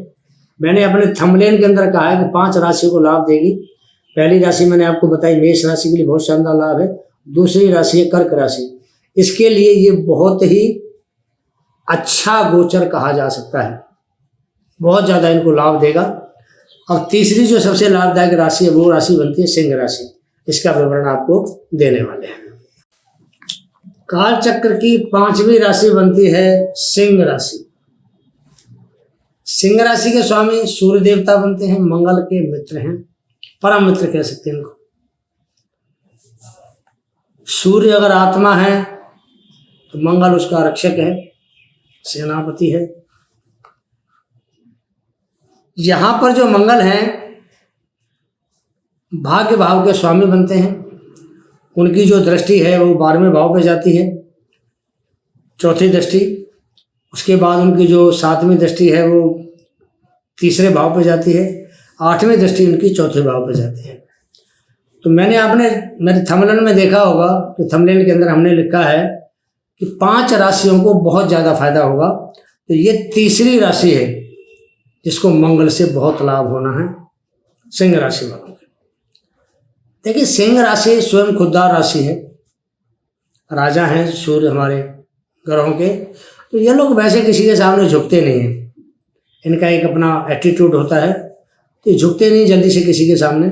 मैंने अपने थंबनेल के अंदर कहा है कि 5 राशियों को लाभ देगी। पहली राशि मैंने आपको बताई, मेष राशि के लिए बहुत शानदार लाभ है। दूसरी राशि है कर्क राशि, इसके लिए ये बहुत ही अच्छा गोचर कहा जा सकता है, बहुत ज़्यादा इनको लाभ देगा। और तीसरी जो सबसे लाभदायक राशि है वो राशि बनती है सिंह राशि। इसका विवरण आपको देने वाले हैं। काल चक्र की 5वीं राशि बनती है सिंह राशि। सिंह राशि के स्वामी सूर्य देवता बनते हैं, मंगल के मित्र हैं, परम मित्र कह सकते हैं इनको। सूर्य अगर आत्मा है तो मंगल उसका रक्षक है, सेनापति है। यहां पर जो मंगल हैं भाग्य भाव के स्वामी बनते हैं। उनकी जो दृष्टि है वो 12वें भाव पे जाती है, चौथी दृष्टि। उसके बाद उनकी जो 7वीं दृष्टि है वो 3रे भाव पे जाती है, 8वीं दृष्टि उनकी 4थे भाव पे जाती है। तो मैंने आपने मेरे थंबनेल में देखा होगा कि थंबनेल के अंदर हमने लिखा है कि 5 राशियों को बहुत ज़्यादा फायदा होगा। तो ये तीसरी राशि है जिसको मंगल से बहुत लाभ होना है, सिंह राशि वालों को। देखिए, सिंह राशि स्वयं खुददार राशि है, राजा हैं सूर्य हमारे ग्रहों के। तो ये लोग वैसे किसी के सामने झुकते नहीं हैं, इनका एक अपना एटीट्यूड होता है, तो झुकते नहीं जल्दी से किसी के सामने,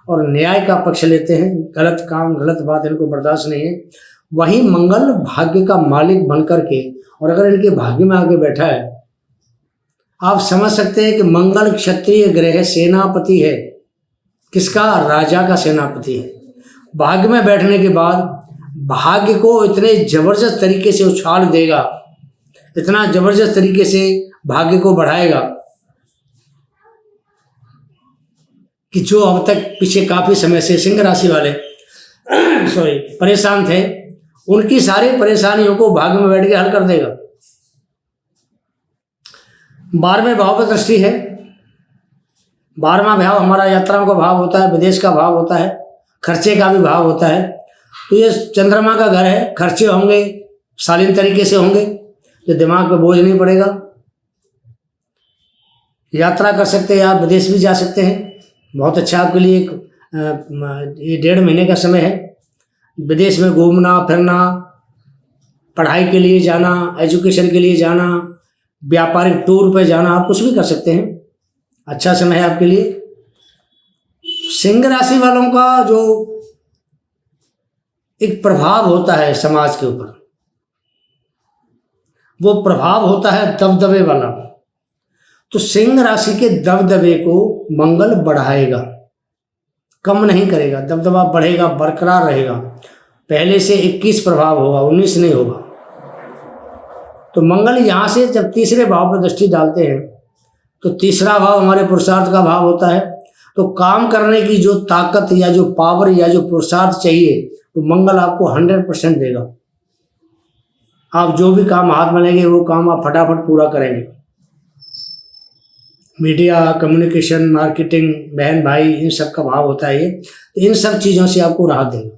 और न्याय का पक्ष लेते हैं। गलत काम गलत बात इनको बर्दाश्त नहीं है। वहीं मंगल भाग्य का मालिक बनकर के, और अगर इनके भाग्य में आके बैठा है, आप समझ सकते हैं कि मंगल क्षत्रिय ग्रह सेनापति है। किसका? राजा का सेनापति है। भाग्य में बैठने के बाद भाग्य को इतने जबरदस्त तरीके से उछाल देगा, इतना जबरदस्त तरीके से भाग्य को बढ़ाएगा कि जो अब तक पीछे काफी समय से सिंह राशि वाले परेशान थे, उनकी सारी परेशानियों को भाग्य में बैठ के हल कर देगा। 12वें भाव पर दृष्टि है। 12वां भाव हमारा यात्राओं का भाव होता है, विदेश का भाव होता है, खर्चे का भी भाव होता है। तो ये चंद्रमा का घर है, खर्चे होंगे शालीन तरीके से होंगे, जो दिमाग पे बोझ नहीं पड़ेगा। यात्रा कर सकते हैं आप, विदेश भी जा सकते हैं, बहुत अच्छा आपके लिए। ये 1.5 महीने का समय है। विदेश में घूमना फिरना, पढ़ाई के लिए जाना, एजुकेशन के लिए जाना, व्यापारिक टूर पे जाना, आप कुछ भी कर सकते हैं। अच्छा समय है आपके लिए। सिंह राशि वालों का जो एक प्रभाव होता है समाज के ऊपर, वो प्रभाव होता है दबदबे वाला। तो सिंह राशि के दबदबे को मंगल बढ़ाएगा, कम नहीं करेगा। दबदबा बढ़ेगा, बरकरार रहेगा। पहले से 21 प्रभाव होगा, 19 नहीं होगा। तो मंगल यहाँ से जब तीसरे भाव पर दृष्टि डालते हैं, तो तीसरा भाव हमारे पुरुषार्थ का भाव होता है। तो काम करने की जो ताकत या जो पावर या जो पुरुषार्थ चाहिए, तो मंगल आपको 100% देगा। आप जो भी काम हाथ में लेंगे, वो काम आप फटाफट पूरा करेंगे। मीडिया, कम्युनिकेशन, मार्केटिंग, बहन भाई, इन सब का भाव होता है ये। तो इन सब चीज़ों से आपको राहत देगा।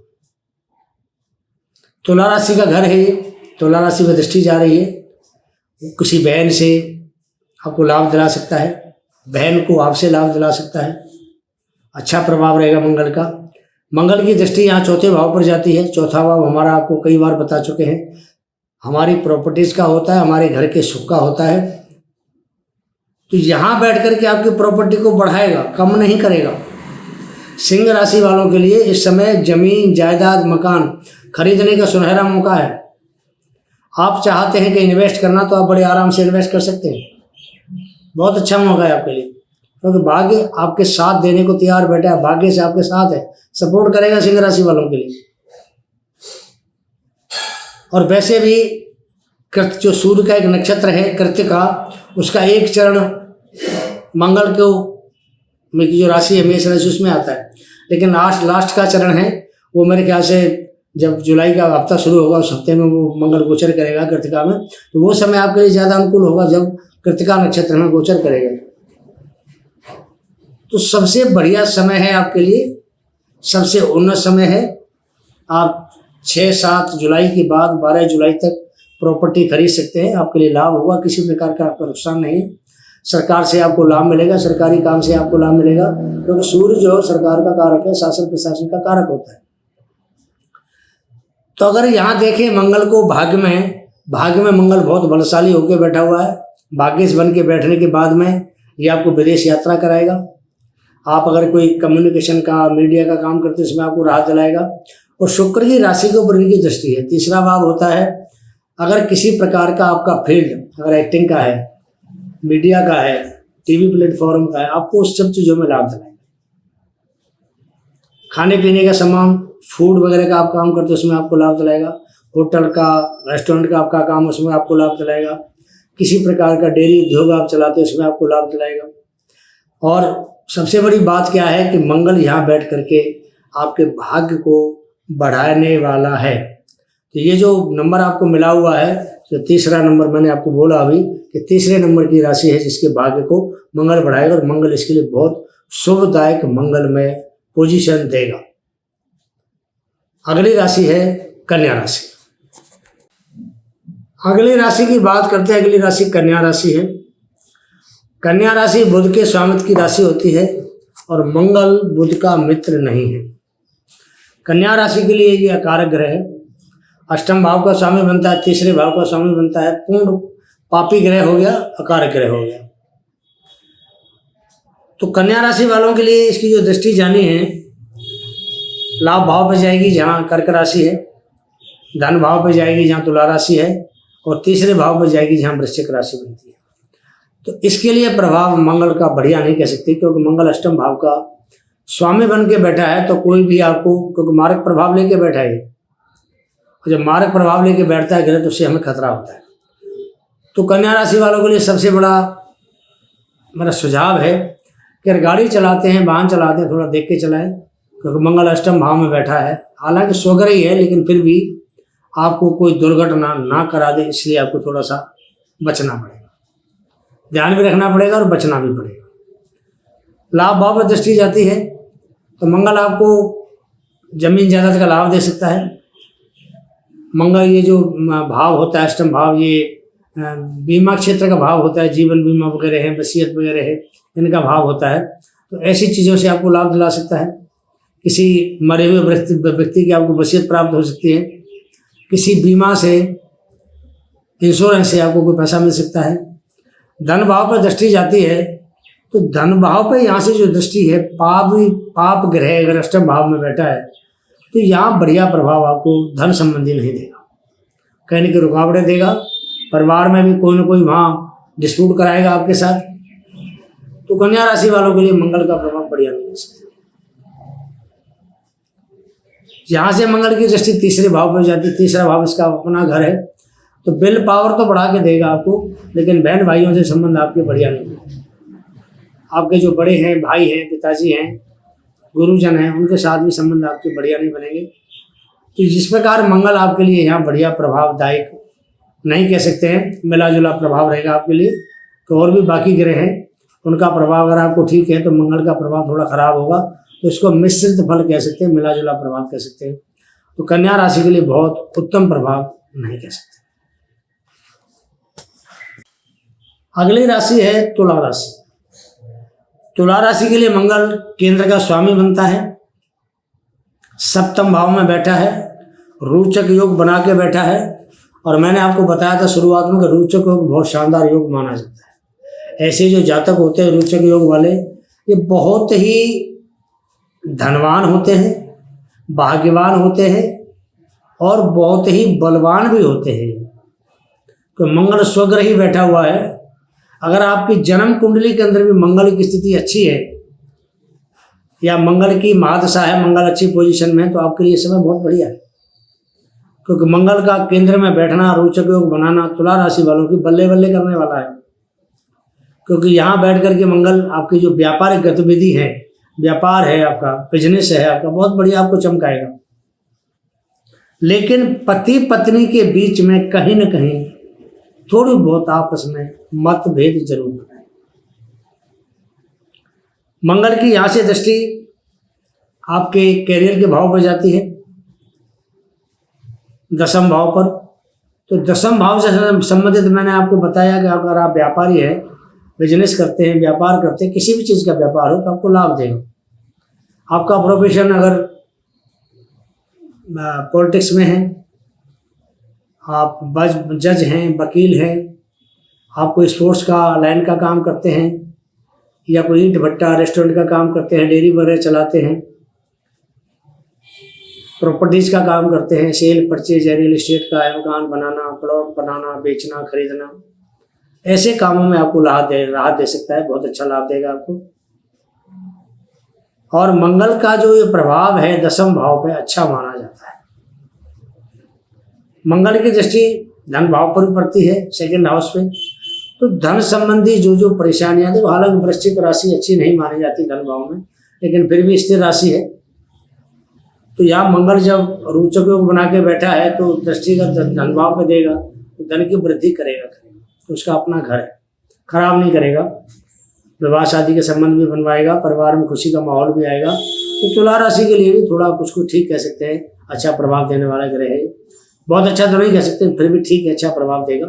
तुला राशि का घर है ये, तुला राशि में दृष्टि जा रही है। किसी बहन से आपको लाभ दिला सकता है, बहन को आपसे लाभ दिला सकता है। अच्छा प्रभाव रहेगा मंगल का। मंगल की दृष्टि यहाँ चौथे भाव पर जाती है। चौथा भाव हमारा आपको कई बार बता चुके हैं, हमारी प्रॉपर्टीज़ का होता है, हमारे घर के सुख का होता है। तो यहाँ बैठ कर के आपकी प्रॉपर्टी को बढ़ाएगा, कम नहीं करेगा। सिंह राशि वालों के लिए इस समय जमीन, जायदाद, मकान खरीदने का सुनहरा मौका है। आप चाहते हैं कि इन्वेस्ट करना, तो आप बड़े आराम से इन्वेस्ट कर सकते हैं। बहुत अच्छा मौका है आपके लिए, क्योंकि भाग्य आपके साथ देने को तैयार बैठा है। भाग्य से आपके साथ है, सपोर्ट करेगा सिंह राशि वालों के लिए। और वैसे भी कृत, जो सूर्य का एक नक्षत्र है कृतिका, उसका एक चरण मंगल को में की जो राशि है मेष राशि, उसमें आता है। लेकिन लास्ट का चरण है वो मेरे ख्याल से जब जुलाई का हफ्ता शुरू होगा, उस हफ्ते में वो मंगल गोचर करेगा कृतिका में। तो वो समय आपके लिए ज़्यादा अनुकूल होगा जब कृतिका नक्षत्र में गोचर करेगा। तो सबसे बढ़िया समय है आपके लिए, सबसे उन्नत समय है। आप 6-7 जुलाई के बाद 12 जुलाई तक प्रॉपर्टी खरीद सकते हैं। आपके लिए लाभ होगा, किसी प्रकार का आपका नुकसान नहीं है। सरकार से आपको लाभ मिलेगा, सरकारी काम से आपको लाभ मिलेगा, क्योंकि सूर्य जो सरकार का कारक है, शासन प्रशासन का कारक होता है। तो अगर यहाँ देखें मंगल को भाग्य में मंगल बहुत बलशाली होकर बैठा हुआ है। भाग्यश बन के बैठने के बाद में ये आपको विदेश यात्रा कराएगा। आप अगर कोई कम्युनिकेशन का, मीडिया का काम करते हैं, इसमें आपको राहत दिलाएगा। और शुक्र की राशि के ऊपर इनकी दृष्टि है। तीसरा भाव होता है, अगर किसी प्रकार का आपका फील्ड, अगर एक्टिंग का है, मीडिया का है, टीवी प्लेटफॉर्म का है, आपको उस सब चीज़ों में लाभ दिलाएगा। खाने पीने का सामान, फूड वगैरह का आप काम करते हो, उसमें आपको लाभ दिलाएगा। होटल का, रेस्टोरेंट का आपका काम, उसमें आपको लाभ दिलाएगा। किसी प्रकार का डेयरी उद्योग आप चलाते हो, उसमें आपको लाभ दिलाएगा। और सबसे बड़ी बात क्या है कि मंगल यहाँ बैठ करके आपके भाग्य को बढ़ाने वाला है। तो ये जो नंबर आपको मिला हुआ है, तो तीसरा नंबर मैंने आपको बोला अभी कि तीसरे नंबर की राशि है जिसके भाग्य को मंगल बढ़ाएगा, और मंगल इसके लिए बहुत शुभदायक मंगलमय पोजीशन देगा। अगली राशि है कन्या राशि। अगली राशि की बात करते हैं। अगली राशि कन्या राशि है। कन्या राशि बुध के स्वामित्व की राशि होती है और मंगल बुध का मित्र नहीं है। कन्या राशि के लिए ये अकारक ग्रह है। अष्टम भाव का स्वामी बनता है, तीसरे भाव का स्वामी बनता है। पूर्ण पापी ग्रह हो गया, अकारक ग्रह हो गया। तो कन्या राशि वालों के लिए इसकी जो दृष्टि जानी है, लाभ भाव पर जाएगी जहाँ कर्क राशि है, धन भाव पर जाएगी जहाँ तुला राशि है, और तीसरे भाव पर जाएगी जहाँ वृश्चिक राशि बनती है। तो इसके लिए प्रभाव मंगल का बढ़िया नहीं कह सकते, क्योंकि मंगल अष्टम भाव का स्वामी बन के बैठा है। तो कोई भी आपको, क्योंकि मारक प्रभाव लेके बैठा है, और जब मारक प्रभाव लेके बैठता है ग्रह तो उससे हमें खतरा होता है। तो कन्या राशि वालों के लिए सबसे बड़ा मेरा सुझाव है कि अगर गाड़ी चलाते हैं, वाहन चलाते हैं, थोड़ा देख के चलाएं, क्योंकि मंगल अष्टम भाव में बैठा है। हालांकि स्वग्रह ही है, लेकिन फिर भी आपको कोई दुर्घटना ना करा दे, इसलिए आपको थोड़ा सा बचना पड़ेगा, ध्यान भी रखना पड़ेगा और बचना भी पड़ेगा। लाभ भाव पर दृष्टि जाती है तो मंगल आपको जमीन जायदाद का लाभ दे सकता है। मंगल ये जो भाव होता है अष्टम भाव, ये बीमा क्षेत्र का भाव होता है, जीवन बीमा वगैरह है, वसीयत वगैरह है, इनका भाव होता है। तो ऐसी चीज़ों से आपको लाभ दिला सकता है। किसी मरे हुए व्यक्ति की आपको वसीयत प्राप्त हो सकती है। किसी बीमा से, इंश्योरेंस से आपको कोई पैसा मिल सकता है। धन भाव पर दृष्टि जाती है तो धन भाव पर यहाँ से जो दृष्टि है, पाप ग्रह अगर अष्टम भाव में बैठा है तो यहाँ बढ़िया प्रभाव आपको धन संबंधी नहीं देगा, कहने की रुकावटें देगा। परिवार में भी कोई ना कोई वहाँ डिस्प्यूट कराएगा आपके साथ। तो कन्या राशि वालों के लिए मंगल का प्रभाव बढ़िया नहीं हो सकता। यहाँ से मंगल की दृष्टि तीसरे भाव पर जाती है। तीसरा भाव इसका अपना घर है, तो विल पावर तो बढ़ा के देगा आपको, लेकिन बहन भाइयों से संबंध आपके बढ़िया नहीं है। आपके जो बड़े हैं, भाई हैं, पिताजी हैं, गुरुजन हैं, उनके साथ भी संबंध आपके बढ़िया नहीं बनेंगे। तो जिस प्रकार मंगल आपके लिए यहाँ बढ़िया प्रभावदायक नहीं कह सकते हैं, मिला जुला प्रभाव रहेगा आपके लिए। तो और भी बाकी ग्रह हैं, उनका प्रभाव अगर आपको ठीक है तो मंगल का प्रभाव थोड़ा खराब होगा, तो इसको मिश्रित फल कह सकते हैं, मिला जुला प्रभाव कह सकते हैं। तो कन्या राशि के लिए बहुत उत्तम प्रभाव नहीं कह सकते। अगली राशि है तुला राशि। तुला राशि के लिए मंगल केंद्र का स्वामी बनता है, सप्तम भाव में बैठा है, रोचक योग बना के बैठा है। और मैंने आपको बताया था शुरुआत में कि रोचक योग बहुत शानदार योग माना जाता है। ऐसे जो जातक होते हैं रोचक योग वाले, ये बहुत ही धनवान होते हैं, भाग्यवान होते हैं और बहुत ही बलवान भी होते हैं। तो मंगल स्वग्रह ही बैठा हुआ है। अगर आपकी जन्म कुंडली के अंदर भी मंगल की स्थिति अच्छी है या मंगल की महादशा है, मंगल अच्छी पोजीशन में, तो आपके लिए समय बहुत बढ़िया है। क्योंकि मंगल का केंद्र में बैठना, रोचक योग बनाना तुला राशि वालों की बल्ले बल्ले करने वाला है। क्योंकि यहाँ बैठ करके मंगल आपकी जो व्यापारिक गतिविधि है, व्यापार है आपका, बिजनेस है आपका, बहुत बढ़िया आपको चमकाएगा। लेकिन पति पत्नी के बीच में कहीं न कहीं थोड़ी बहुत आपस में मतभेद जरूर बनाए। मंगल की यहाँ से दृष्टि आपके कैरियर के भाव पर जाती है, दसम भाव पर। तो दसम भाव से संबंधित मैंने आपको बताया कि अगर आप व्यापारी हैं, बिजनेस करते हैं, व्यापार करते हैं, किसी भी चीज़ का व्यापार हो तो आपको लाभ देगा। आपका प्रोफेशन अगर पॉलिटिक्स में है, आप जज हैं, वकील हैं, आप कोई स्पोर्ट्स का लाइन का काम करते हैं या कोई ईंट भट्टा रेस्टोरेंट का काम करते हैं, डेयरी वगैरह चलाते हैं, प्रॉपर्टीज़ का काम करते हैं, सेल परचेज या रियल एस्टेट का, मकान बनाना, प्लॉट बनाना, बेचना, खरीदना, ऐसे कामों में आपको राहत दे सकता है, बहुत अच्छा लाभ देगा आपको। और मंगल का जो ये प्रभाव है दसम भाव पे अच्छा माना जाता है। मंगल की दृष्टि धन भाव पर भी पड़ती है, सेकंड हाउस पे। तो धन संबंधी जो परेशानियां, देखो हालांकि वृश्चिक राशि अच्छी नहीं मानी जाती धन भाव में, लेकिन फिर भी स्थिर राशि है। तो यहाँ मंगल जब रोचक योग बना के बैठा है तो दृष्टि का धन भाव पे देगा, तो धन की वृद्धि करेगा। तो उसका अपना घर है, खराब नहीं करेगा। विवाह शादी के संबंध भी बनवाएगा, परिवार में खुशी का माहौल भी आएगा। तो तुला राशि के लिए भी थोड़ा कुछ ठीक कह सकते हैं, अच्छा प्रभाव देने वाला ग्रह है। बहुत अच्छा तो नहीं कह सकते, फिर भी ठीक है, अच्छा प्रभाव देगा।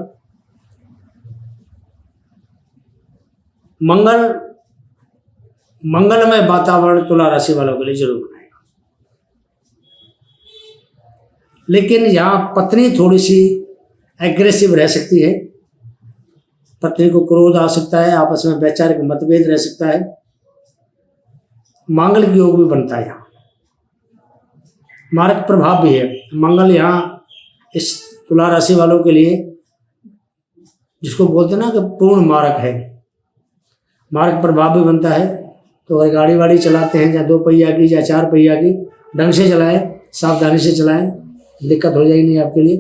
मंगलमय वातावरण तुला राशि वालों के लिए जरूर बनाएगा। लेकिन यहाँ पत्नी थोड़ी सी एग्रेसिव रह सकती है, पत्नी को क्रोध आ सकता है, आपस में वैचारिक मतभेद रह सकता है, मंगल की योग भी बनता है। यहाँ मारक प्रभाव भी है। मंगल यहाँ इस तुला राशि वालों के लिए, जिसको बोलते हैं ना कि पूर्ण मारक है, मारक प्रभाव भी बनता है। तो अगर गाड़ी वाड़ी चलाते हैं, या 2 पहिया की या 4 पहिया की, ढंग से चलाएं, सावधानी से चलाएं, दिक्कत हो जाएगी नहीं आपके लिए।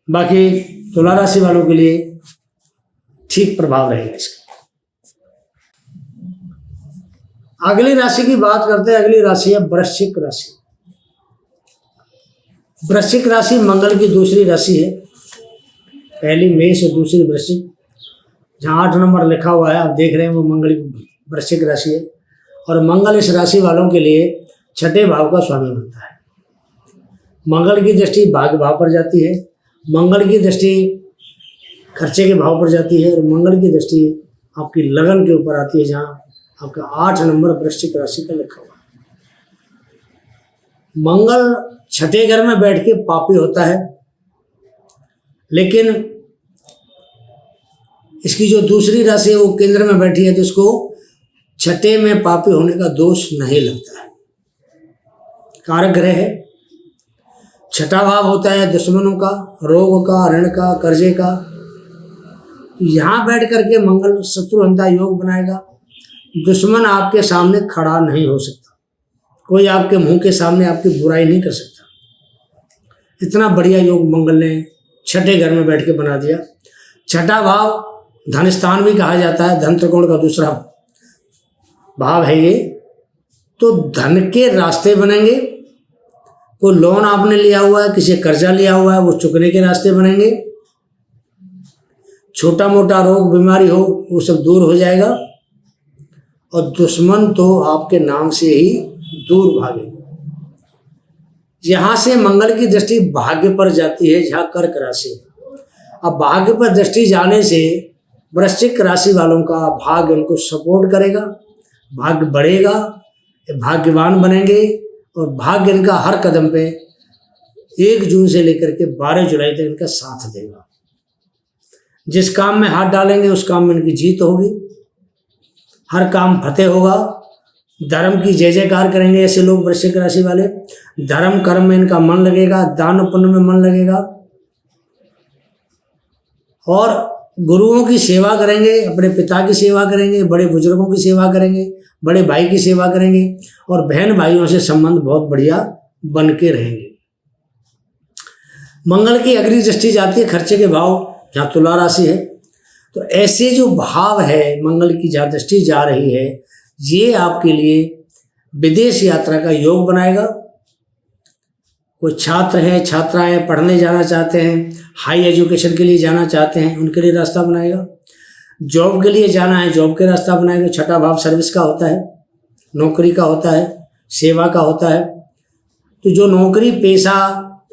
बाकी तुला राशि वालों के लिए ठीक प्रभाव रहेगा इसका। अगली राशि की बात करते हैं। अगली राशि है वृश्चिक राशि। वृश्चिक राशि मंगल की दूसरी राशि है। पहली मेष और दूसरी वृश्चिक। जहाँ 8 नंबर लिखा हुआ है, आप देख रहे हैं, वो मंगल की वृश्चिक राशि है। और मंगल इस राशि वालों के लिए 6ठे भाव का स्वामी बनता है। मंगल की दृष्टि भाग्य भाव पर जाती है, मंगल की दृष्टि खर्चे के भाव पर जाती है, और मंगल की दृष्टि आपकी लगन के ऊपर आती है, जहाँ आपका 8 नंबर वृश्चिक राशि का लिखा हुआ है। मंगल 6ठे घर में बैठ के पापी होता है, लेकिन इसकी जो दूसरी राशि है वो केंद्र में बैठी है, तो इसको 6ठे में पापी होने का दोष नहीं लगता है। कारक ग्रह है। 6ठा भाव होता है दुश्मनों का, रोग का, ऋण का, कर्जे का। यहाँ बैठ करके मंगल शत्रुहंता योग बनाएगा। दुश्मन आपके सामने खड़ा नहीं हो सकता, कोई आपके मुंह के सामने आपकी बुराई नहीं कर सकता। इतना बढ़िया योग मंगल ने 6ठे घर में बैठ के बना दिया। 6ठा भाव धन स्थान भी कहा जाता है, धन त्रिकोण का दूसरा भाव है ये। तो धन के रास्ते बनेंगे। कोई लोन आपने लिया हुआ है, किसी कर्जा लिया हुआ है, वो चुकने के रास्ते बनेंगे। छोटा मोटा रोग बीमारी हो, वो सब दूर हो जाएगा। और दुश्मन तो आपके नाम से ही दूर भागेंगे। यहाँ से मंगल की दृष्टि भाग्य पर जाती है, जहाँ कर्क राशि है। अब भाग्य पर दृष्टि जाने से वृश्चिक राशि वालों का भाग्य उनको सपोर्ट करेगा, भाग्य बढ़ेगा, भाग्यवान बनेंगे, और भाग्य इनका हर कदम पे 1 जून से लेकर के 12 जुलाई तक इनका साथ देगा। जिस काम में हाथ डालेंगे उस काम में इनकी जीत होगी, हर काम फतेह होगा। धर्म की जय जयकार करेंगे ऐसे लोग वृश्चिक राशि वाले। धर्म कर्म में इनका मन लगेगा, दान पुण्य में मन लगेगा, और गुरुओं की सेवा करेंगे, अपने पिता की सेवा करेंगे, बड़े बुजुर्गों की सेवा करेंगे, बड़े भाई की सेवा करेंगे, और बहन भाइयों से संबंध बहुत बढ़िया बन के रहेंगे। मंगल की अगली दृष्टि जाती है खर्चे के भाव, जहाँ तुला राशि है। तो ऐसे जो भाव है मंगल की जहाँ दृष्टि जा रही है, ये आपके लिए विदेश यात्रा का योग बनाएगा। कोई छात्र है, छात्राएं पढ़ने जाना चाहते हैं, हाई एजुकेशन के लिए जाना चाहते हैं, उनके लिए रास्ता बनाएगा। जॉब के लिए जाना है, जॉब के रास्ता बनाएगा। 6ठा भाव सर्विस का होता है, नौकरी का होता है, सेवा का होता है। तो जो नौकरी पेशा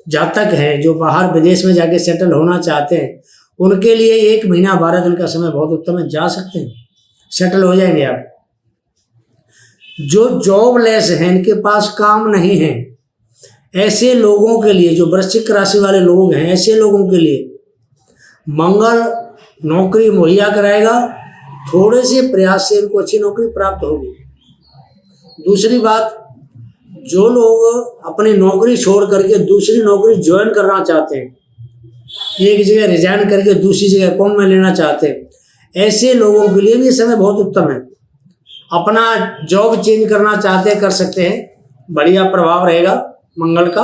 जातक हैं, जो बाहर विदेश में जाके सेटल होना चाहते हैं, उनके लिए 1 महीना 12 दिन का समय बहुत उत्तम है, जा सकते हैं, सेटल हो जाएंगे आप। जो जॉबलेस हैं, इनके पास काम नहीं है, ऐसे लोगों के लिए, जो वृश्चिक राशि वाले लोग हैं, ऐसे लोगों के लिए मंगल नौकरी मुहैया कराएगा। थोड़े से प्रयास से इनको अच्छी नौकरी प्राप्त होगी। दूसरी बात, जो लोग अपनी नौकरी छोड़ करके दूसरी नौकरी ज्वाइन करना चाहते हैं, एक जगह रिजाइन करके दूसरी जगह अकाउंट में लेना चाहते हैं, ऐसे लोगों के लिए भी ये समय बहुत उत्तम है। अपना जॉब चेंज करना चाहते हैं, कर सकते हैं, बढ़िया प्रभाव रहेगा मंगल का।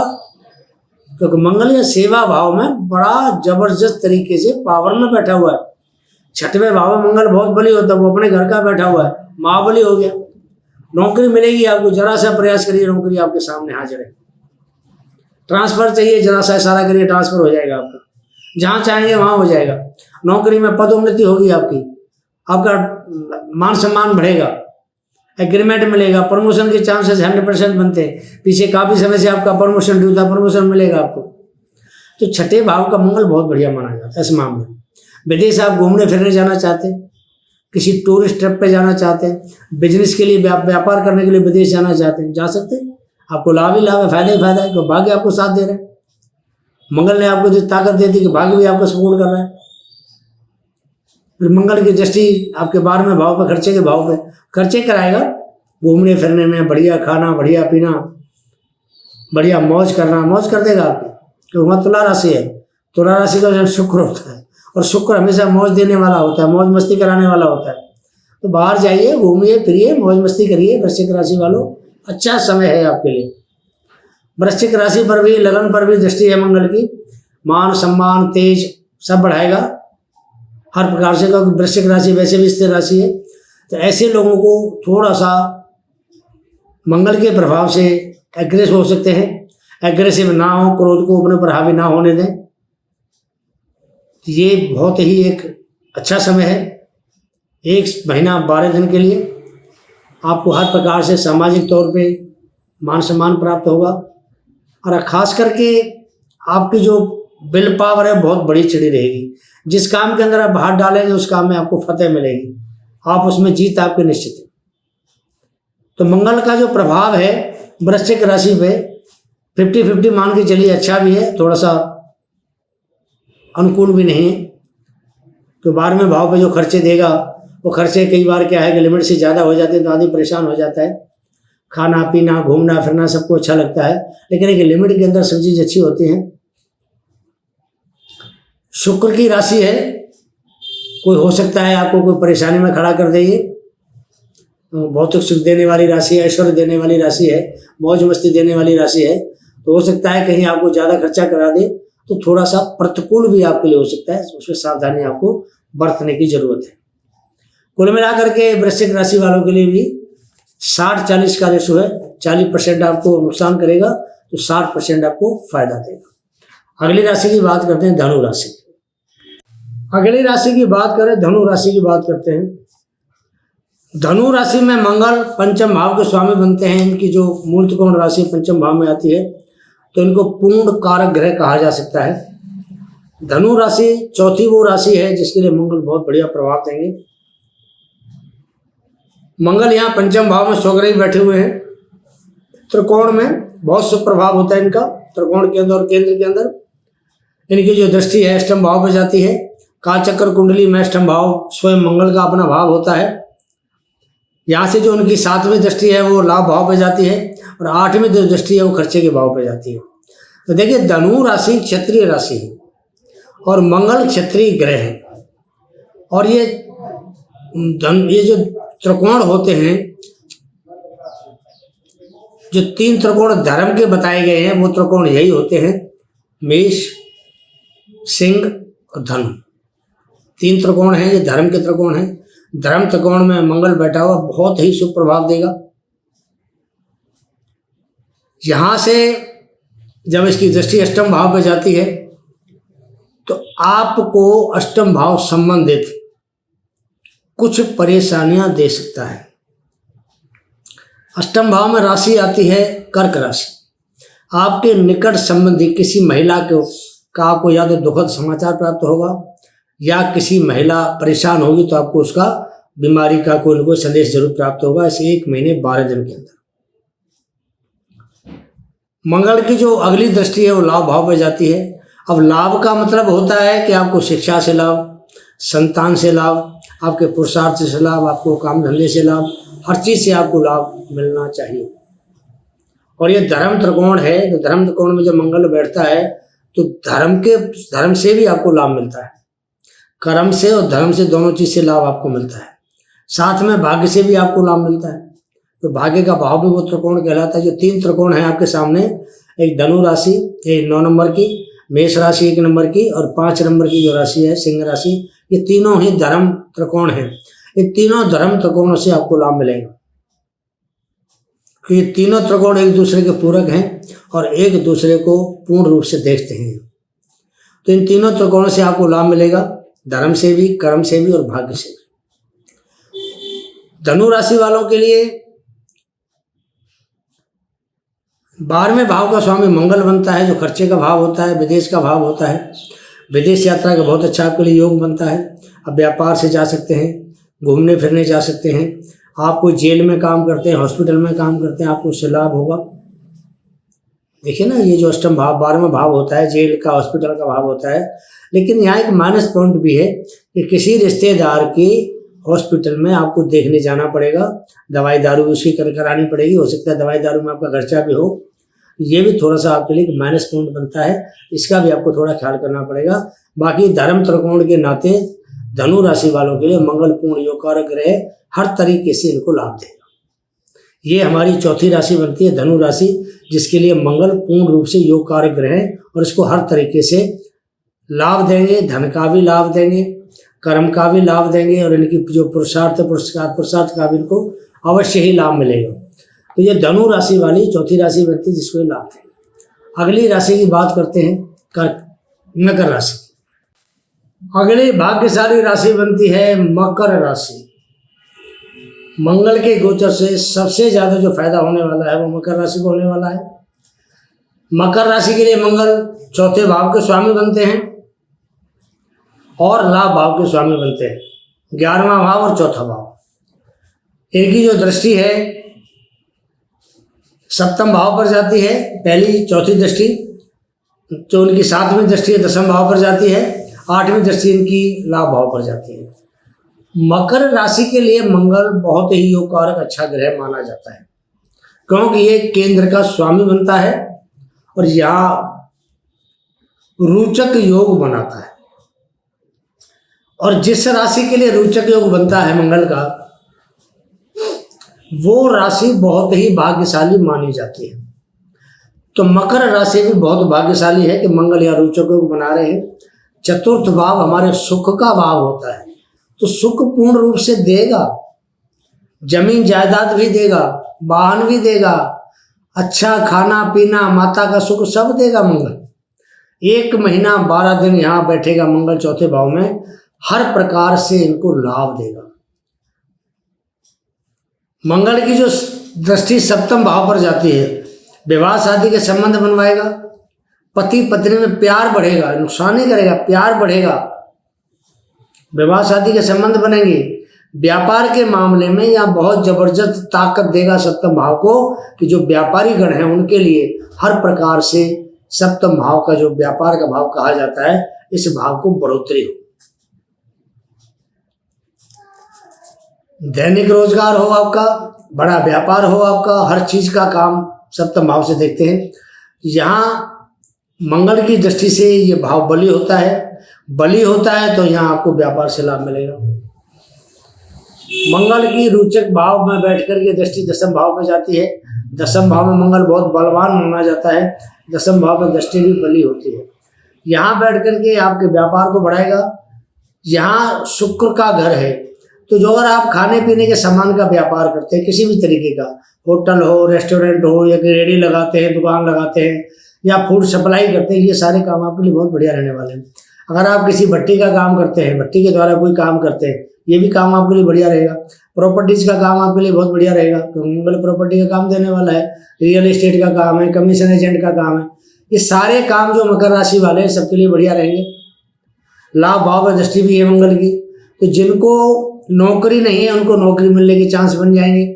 क्योंकि मंगल या सेवा भाव में बड़ा जबरदस्त तरीके से पावर में बैठा हुआ है। 6ठवें भाव में मंगल बहुत बली होता है, वो अपने घर का बैठा हुआ है, महाबली हो गया। नौकरी मिलेगी आपको, जरा सा प्रयास करिए, नौकरी आपके सामने हाजिर है। ट्रांसफर चाहिए, जरा सा इशारा करिए, ट्रांसफर हो जाएगा आपका, जहाँ चाहेंगे वहाँ हो जाएगा। नौकरी में पदोन्नति होगी आपकी, आपका मान सम्मान बढ़ेगा। एग्रीमेंट मिलेगा, प्रमोशन के चांसेस 100% बनते हैं। पीछे काफ़ी समय से आपका प्रमोशन ड्यू था, प्रमोशन मिलेगा आपको। तो छठे भाव का मंगल बहुत बढ़िया माना जाता है इस मामले में। विदेश आप घूमने फिरने जाना चाहते हैं, किसी टूरिस्ट ट्रिप पे जाना चाहते हैं, बिजनेस के लिए व्यापार करने के लिए विदेश जाना चाहते हैं, जा सकते हैं। आपको लाभ ही लाभ है, फायदा ही फायदा है, तो भाग्य आपको साथ दे रहे हैं। मंगल ने आपको जो ताकत दे दी कि भाग्य भी आपको सपोर्ट कर रहा है। फिर मंगल की दृष्टि आपके 12वें भाव पे, खर्चे के भाव पे खर्चे कराएगा। घूमने फिरने में, बढ़िया खाना, बढ़िया पीना, बढ़िया मौज करना, मौज कर देगा आपकी। तो वहाँ तुला राशि है, तुला राशि का शुक्र होता है, और शुक्र हमेशा मौज देने वाला होता है, मौज मस्ती कराने वाला होता है। तो बाहर जाइए, घूमिए फिरिए, मौज मस्ती करिए। वृश्चिक राशि वालों, अच्छा समय है आपके लिए। वृश्चिक राशि पर भी, लगन पर भी दृष्टि है मंगल की। मान सम्मान तेज सब बढ़ाएगा हर प्रकार से, क्योंकि वृश्चिक राशि वैसे भी स्थिर राशि है। तो ऐसे लोगों को थोड़ा सा मंगल के प्रभाव से एग्रेसिव हो सकते हैं। एग्रेसिव ना हो, क्रोध को अपने पर हावी ना होने दें। ये बहुत ही एक अच्छा समय है। 1 महीना 12 दिन के लिए आपको हर प्रकार से सामाजिक तौर पे मान सम्मान प्राप्त होगा, और खास करके आपकी जो विल पावर है बहुत बड़ी चढ़ी रहेगी। जिस काम के अंदर आप हाथ डालेंगे उस काम में आपको फतेह मिलेगी, आप उसमें जीत आपकी निश्चित है। तो मंगल का जो प्रभाव है वृश्चिक राशि पे 50-50 मान के चलिए, अच्छा भी है, थोड़ा सा अनुकूल भी नहीं है। तो 12वें भाव पे जो खर्चे देगा, वो खर्चे कई बार क्या है कि लिमिट से ज़्यादा हो जाते हैं, तो आदमी परेशान हो जाता है। खाना पीना, घूमना फिरना सबको अच्छा लगता है, लेकिन एक लिमिट के अंदर सब चीज़ अच्छी होती हैं। शुक्र की राशि है, कोई हो सकता है आपको कोई परेशानी में खड़ा कर दे। ये भौतिक सुख देने वाली राशि है, ऐश्वर्य देने वाली राशि है, मौज मस्ती देने वाली राशि है। तो हो सकता है कहीं आपको ज़्यादा खर्चा करा दे, तो थोड़ा सा प्रतिकूल भी आपके लिए हो सकता है, उसमें सावधानी आपको बरतने की जरूरत है। कुल मिलाकर के वृश्चिक राशि वालों के लिए भी 60-40 का रेशो है। 40% आपको नुकसान करेगा, तो 60% आपको फायदा देगा। अगली राशि की बात करते हैं, धनु राशि। अगली राशि की बात करें, धनु राशि की बात करते हैं। धनु राशि में मंगल पंचम भाव के स्वामी बनते हैं। इनकी जो मूल त्रिकोण राशि पंचम भाव में आती है, तो इनको पूर्ण कारक ग्रह कहा जा सकता है। धनु राशि चौथी वो राशि है जिसके लिए मंगल बहुत बढ़िया प्रभाव देंगे। मंगल यहाँ पंचम भाव में स्वग्रही बैठे हुए हैं। त्रिकोण में बहुत शुभ प्रभाव होता है इनका, त्रिकोण के अंदर और केंद्र के अंदर। इनकी जो दृष्टि है अष्टम भाव पर जाती है। कालचक्र कुंडली में अष्टम भाव स्वयं मंगल का अपना भाव होता है। यहाँ से जो उनकी 7वीं दृष्टि है वो लाभ भाव पे जाती है, और 8वीं जो दृष्टि है वो खर्चे के भाव पे जाती है। तो देखिए, धनु राशि क्षत्रिय राशि है, और मंगल क्षत्रिय ग्रह है। और ये जो त्रिकोण होते हैं, जो 3 त्रिकोण धर्म के बताए गए हैं, वो त्रिकोण यही होते हैं, मेष, सिंह और धनु। 3 त्रिकोण हैं, ये धर्म के त्रिकोण हैं। धर्म त्रिकोण में मंगल बैठा हुआ बहुत ही शुभ प्रभाव देगा। यहां से जब इसकी दृष्टि अष्टम भाव पे जाती है, तो आपको अष्टम भाव संबंधित कुछ परेशानियां दे सकता है। अष्टम भाव में राशि आती है कर्क राशि। आपके निकट संबंधी किसी महिला का आपको या तो दुखद समाचार प्राप्त होगा, या किसी महिला परेशान होगी तो आपको उसका बीमारी का कोई न कोई संदेश जरूर प्राप्त होगा इस 1 महीने 12 दिन के अंदर। मंगल की जो अगली दृष्टि है वो लाभ भाव में जाती है। अब लाभ का मतलब होता है कि आपको शिक्षा से लाभ, संतान से लाभ, आपके पुरुषार्थ से लाभ, आपको काम धंधे से लाभ, हर चीज़ से आपको लाभ मिलना चाहिए। और ये धर्म त्रिकोण है, तो धर्म त्रिकोण में जब मंगल बैठता है तो धर्म से भी आपको लाभ मिलता है। कर्म से और धर्म से, दोनों चीज़ से लाभ आपको मिलता है। साथ में भाग्य से भी आपको लाभ मिलता है। तो भाग्य का भाव भी वो त्रिकोण कहलाता है। जो 3 त्रिकोण है आपके सामने, एक धनु राशि, एक 9 नंबर की, मेष राशि 1 नंबर की, और 5 नंबर की जो राशि है सिंह राशि, ये तीनों ही धर्म त्रिकोण हैं। ये तीनों धर्म त्रिकोणों से आपको लाभ मिलेगा, कि तीनों त्रिकोण एक दूसरे के पूरक हैं और एक दूसरे को पूर्ण रूप से देखते हैं। तो इन तीनों त्रिकोणों से आपको लाभ मिलेगा, धर्म से भी, कर्म से भी और भाग्य से भी। धनु राशि वालों के लिए 12वें भाव का स्वामी मंगल बनता है, जो खर्चे का भाव होता है, विदेश का भाव होता है। विदेश यात्रा का बहुत अच्छा आपके लिए योग बनता है। अब व्यापार से जा सकते हैं, घूमने फिरने जा सकते हैं। आप कोई जेल में काम करते हैं, हॉस्पिटल में काम करते हैं, आपको उससे लाभ होगा। देखिए ना, ये जो अष्टम भाव 12वां भाव होता है, जेल का हॉस्पिटल का भाव होता है। लेकिन यहाँ एक माइनस पॉइंट भी है कि किसी रिश्तेदार की हॉस्पिटल में आपको देखने जाना पड़ेगा, दवाई दारू उसकी करानी पड़ेगी। हो सकता है दवाई दारू में आपका खर्चा भी हो। ये भी थोड़ा सा आपके लिए एक माइनस पॉइंट बनता है, इसका भी आपको थोड़ा ख्याल करना पड़ेगा। बाकी धर्म त्रिकोण के नाते धनु राशि वालों के लिए मंगल पूर्ण योग कारक ग्रह हर तरीके से इनको लाभ देगा। ये हमारी चौथी राशि बनती है धनु राशि, जिसके लिए मंगल पूर्ण रूप से योग कारक ग्रह है और इसको हर तरीके से लाभ देंगे। धन का भी लाभ देंगे, कर्म का भी लाभ देंगे और इनकी जो पुरुषार्थ का भी इनको अवश्य ही लाभ मिलेगा। तो ये धनु राशि वाली चौथी राशि बनती है, जिसको लाभ देंगे। अगली राशि की बात करते हैं, मकर राशि। अगली भाग्यशाली राशि बनती है मकर राशि। मंगल के गोचर से सबसे ज्यादा जो फायदा होने वाला है वो मकर राशि को होने वाला है। मकर राशि के लिए मंगल चौथे भाव के स्वामी बनते हैं और लाभ भाव के स्वामी बनते हैं, 11वां भाव और चौथा भाव। इनकी जो दृष्टि है सप्तम भाव पर जाती है, पहली चौथी दृष्टि, जो उनकी 7वीं दृष्टि है दसम भाव पर जाती है, 8वीं दृष्टि इनकी लाभ भाव पर जाती है। मकर राशि के लिए मंगल बहुत ही योग कारक अच्छा ग्रह माना जाता है, क्योंकि ये केंद्र का स्वामी बनता है और यहाँ रोचक योग बनाता है। और जिस राशि के लिए रोचक योग बनता है मंगल का, वो राशि बहुत ही भाग्यशाली मानी जाती है। तो मकर राशि भी बहुत भाग्यशाली है कि मंगल या रोचक योग बना रहे हैं। चतुर्थ भाव हमारे सुख का भाव होता है, तो सुख पूर्ण रूप से देगा, जमीन जायदाद भी देगा, वाहन भी देगा, अच्छा खाना पीना, माता का सुख सब देगा मंगल। 1 महीना 12 दिन यहाँ बैठेगा मंगल चौथे भाव में, हर प्रकार से इनको लाभ देगा। मंगल की जो दृष्टि सप्तम भाव पर जाती है, विवाह शादी के संबंध बनवाएगा, पति पत्नी में प्यार बढ़ेगा, नुकसान नहीं करेगा, प्यार बढ़ेगा, विवाह शादी के संबंध बनेंगे। व्यापार के मामले में यहाँ बहुत जबरदस्त ताकत देगा सप्तम भाव को, कि जो व्यापारी गण हैं उनके लिए हर प्रकार से सप्तम भाव का जो व्यापार का भाव कहा जाता है, इस भाव को बढ़ोतरी हो। दैनिक रोजगार हो आपका, बड़ा व्यापार हो आपका, हर चीज का काम सप्तम भाव से देखते हैं। यहाँ मंगल की दृष्टि से ये भाव बली होता है, बली होता है तो यहाँ आपको व्यापार से लाभ मिलेगा। मंगल की रोचक भाव में बैठकर के दृष्टि दसम भाव में जाती है। दसम भाव में मंगल बहुत बलवान माना जाता है, दसम भाव में दृष्टि भी बली होती है। यहाँ बैठ करके आपके व्यापार को बढ़ाएगा। यहाँ शुक्र का घर है, तो जो अगर आप खाने पीने के सामान का व्यापार करते हैं, किसी भी तरीके का, होटल हो, रेस्टोरेंट हो, या रेडी लगाते हैं, दुकान लगाते हैं, या फूड सप्लाई करते हैं, ये सारे काम आपके लिए बहुत बढ़िया रहने वाले हैं। अगर आप किसी भट्टी का काम करते हैं, भट्टी के द्वारा कोई काम करते हैं, ये भी काम आपके लिए बढ़िया रहेगा। प्रॉपर्टीज का काम आपके लिए बहुत बढ़िया रहेगा, मंगल प्रॉपर्टी का काम देने वाला है, रियल एस्टेट का काम है, कमीशन एजेंट का काम है। ये सारे काम जो मकर राशि वाले हैं सबके लिए बढ़िया रहेंगे। लाभ भाव में दृष्टि भी है मंगल की, तो जिनको नौकरी नहीं है उनको नौकरी मिलने के चांस बन जाएंगे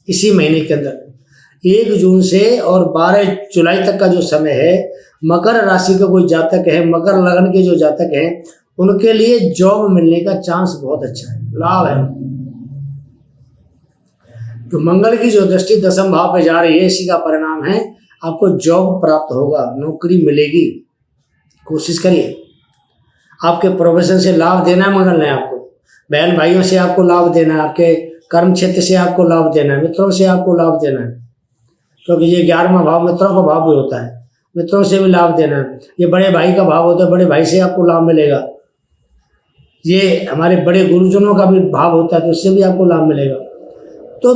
इसी महीने के अंदर। 1 जून से और 12 जुलाई तक का जो समय है, मकर राशि का कोई जातक है, मकर लगन के जो जातक हैं, उनके लिए जॉब मिलने का चांस बहुत अच्छा है, लाभ है। तो मंगल की जो दृष्टि दसम भाव पे जा रही है, इसी का परिणाम है आपको जॉब प्राप्त होगा, नौकरी मिलेगी। कोशिश करिए, आपके प्रोफेशन से लाभ देना है मंगल ने आपको, बहन भाइयों से आपको लाभ देना है, आपके कर्म क्षेत्र से आपको लाभ देना है, मित्रों से आपको लाभ देना है, क्योंकि ये 11वां भाव मित्रों का भाव भी होता है, मित्रों से भी लाभ देना है। ये बड़े भाई का भाव होता है, बड़े भाई से आपको लाभ मिलेगा। ये हमारे बड़े गुरुजनों का भी भाव होता है, तो उससे भी आपको लाभ मिलेगा। तो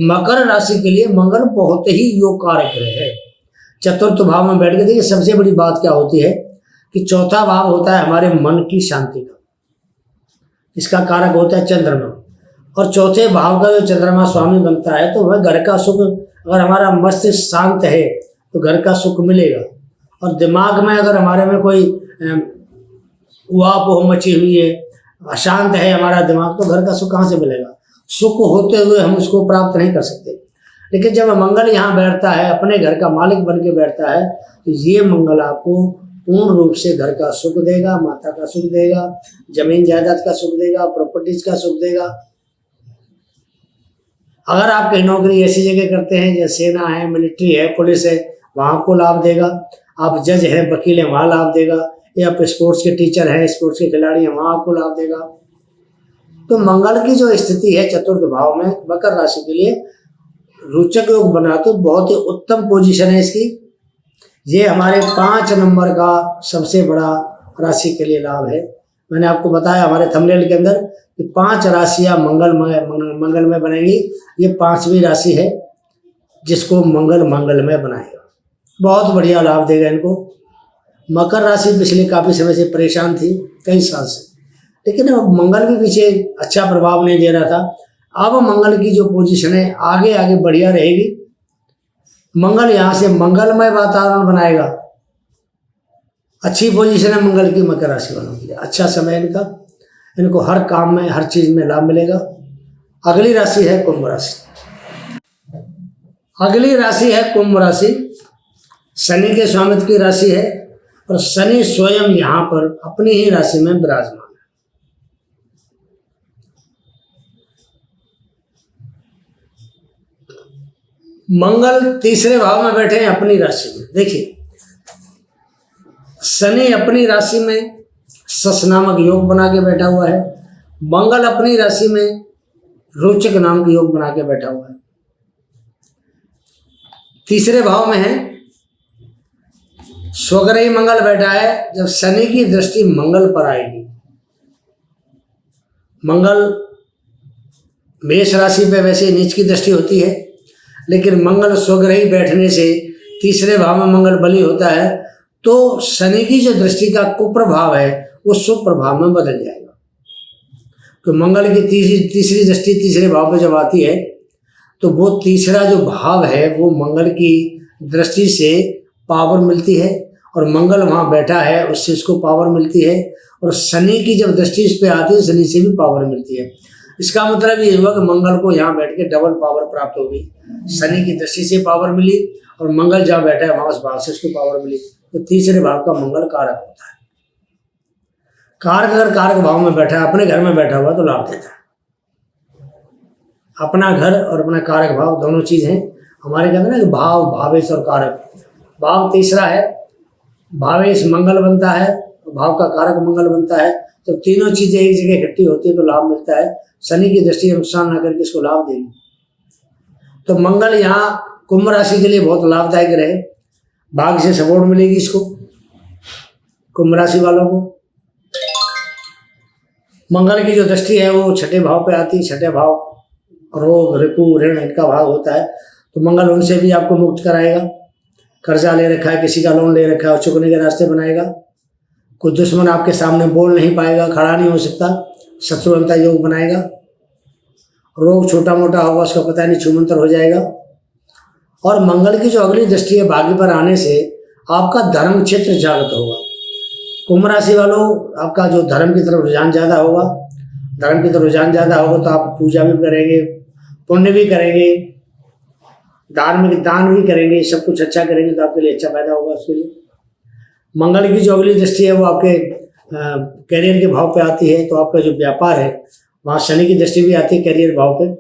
मकर राशि के लिए मंगल बहुत ही योग कारक ग्रह है। चतुर्थ भाव में बैठ के देखिए, सबसे बड़ी बात क्या होती है कि चौथा भाव होता है हमारे मन की शांति का, इसका कारक होता है चंद्रमा, और चौथे भाव का जो चंद्रमा स्वामी बनता है, तो वह घर का सुख अगर हमारा मस्तिष्क शांत है तो घर का सुख मिलेगा। और दिमाग में अगर हमारे में कोई उहापोह मची हुई है, अशांत है हमारा दिमाग, तो घर का सुख कहाँ से मिलेगा? सुख होते हुए हम उसको प्राप्त नहीं कर सकते। लेकिन जब मंगल यहाँ बैठता है, अपने घर का मालिक बन के बैठता है, तो ये मंगल आपको पूर्ण रूप से घर का सुख देगा, माता का सुख देगा, जमीन जायदाद का सुख देगा, प्रॉपर्टीज का सुख देगा। अगर आप कहीं नौकरी ऐसी जगह करते हैं जैसे सेना है, मिलिट्री है, पुलिस है, वहाँ आपको लाभ देगा। आप जज हैं, वकील हैं, वहाँ लाभ देगा। या आप स्पोर्ट्स के टीचर हैं, स्पोर्ट्स के खिलाड़ी हैं, वहाँ आपको लाभ देगा। तो मंगल की जो स्थिति है चतुर्थ भाव में मकर राशि के लिए रोचक योग बनाते, बहुत ही उत्तम पोजीशन है इसकी। ये हमारे 5 नंबर का सबसे बड़ा राशि के लिए लाभ है। मैंने आपको बताया हमारे थंबनेल के अंदर कि 5 राशियां मंगल में बनेंगी। ये 5वीं राशि है जिसको मंगल में बनाएगा। बहुत बढ़िया लाभ देगा इनको। मकर राशि पिछले काफ़ी समय से परेशान थी, कई साल से, लेकिन अब मंगल भी पीछे अच्छा प्रभाव नहीं दे रहा था। अब मंगल की जो पोजीशन है आगे आगे बढ़िया रहेगी। मंगल यहाँ से मंगलमय वातावरण बनाएगा। अच्छी पोजीशन है मंगल की मकर राशि वालों के लिए। अच्छा समय इनको हर काम में, हर चीज़ में लाभ मिलेगा। अगली राशि है कुंभ राशि। अगली राशि है कुंभ राशि। शनि के स्वामित्व की राशि है और शनि स्वयं यहाँ पर अपनी ही राशि में विराजमान है। मंगल तीसरे भाव में बैठे हैं अपनी राशि में। देखिए, शनि अपनी राशि में सस नामक योग बना के बैठा हुआ है। मंगल अपनी राशि में रोचक नाम का योग बना के बैठा हुआ है। तीसरे भाव में है, स्वग्रही मंगल बैठा है। जब शनि की दृष्टि मंगल पर आएगी, मंगल मेष राशि पे वैसे नीच की दृष्टि होती है, लेकिन मंगल स्वग्रही बैठने से तीसरे भाव में मंगल बली होता है, तो शनि की जो दृष्टि का कुप्रभाव है वो शुभ प्रभाव में बदल जाएगा। तो मंगल की तीसरी दृष्टि तीसरे भाव पे जब आती है तो वो तीसरा जो भाव है वो मंगल की दृष्टि से पावर मिलती है, और मंगल वहाँ बैठा है उससे इसको पावर मिलती है। और शनि की जब दृष्टि इस पर आती है शनि से भी पावर मिलती है। इसका मतलब ये हुआ कि मंगल को यहाँ बैठ के डबल पावर प्राप्त होगी। शनि की दृष्टि से पावर मिली और मंगल जहाँ बैठा है वहाँ उस भाव से उसको पावर मिली। तो तीसरे भाव का मंगल कारक होता है। कारक अगर कारक भाव में बैठा है, अपने घर में बैठा हुआ, तो लाभ देता है। अपना घर और अपना कारक भाव दोनों चीज़ हैं। हमारे कहते हैं ना कि भाव, भावेश और कारक। भाव तीसरा है, भावेश मंगल बनता है, भाव का कारक मंगल बनता है। जब तीनों चीज़ें एक जगह इकट्ठी होती है तो लाभ मिलता है। शनि की दृष्टि नुकसान न करके इसको लाभ देगी। तो मंगल यहाँ कुंभ राशि के लिए बहुत लाभदायक रहे। भाग्य से सपोर्ट मिलेगी इसको, कुंभ राशि वालों को। मंगल की जो दृष्टि है वो छठे भाव पे आती है। छठे भाव रोग, रिपु, ऋण इनका भाव होता है। तो मंगल उनसे भी आपको मुक्त कराएगा। कर्जा ले रखा है, किसी का लोन ले रखा है, और चुकने के रास्ते बनाएगा। कोई दुश्मन आपके सामने बोल नहीं पाएगा, खड़ा नहीं हो सकता, शत्रुवंता योग बनाएगा। रोग छोटा मोटा होगा उसका पता नहीं, छूमंतर हो जाएगा। और मंगल की जो अगली दृष्टि है भाग्य पर आने से आपका धर्म क्षेत्र जागृत होगा। कुंभ राशि वालों, आपका जो धर्म की तरफ रुझान ज़्यादा होगा, धर्म की तरफ रुझान ज़्यादा होगा तो आप पूजा भी करेंगे, पुण्य भी करेंगे, धार्मिक दान भी करेंगे, सब कुछ अच्छा करेंगे तो आपके लिए अच्छा फायदा होगा। उसके लिए मंगल की जो अगली दृष्टि है वो आपके कैरियर के भाव पे आती है। तो आपका जो व्यापार है वहाँ शनि की दृष्टि भी आती है कैरियर भाव पे।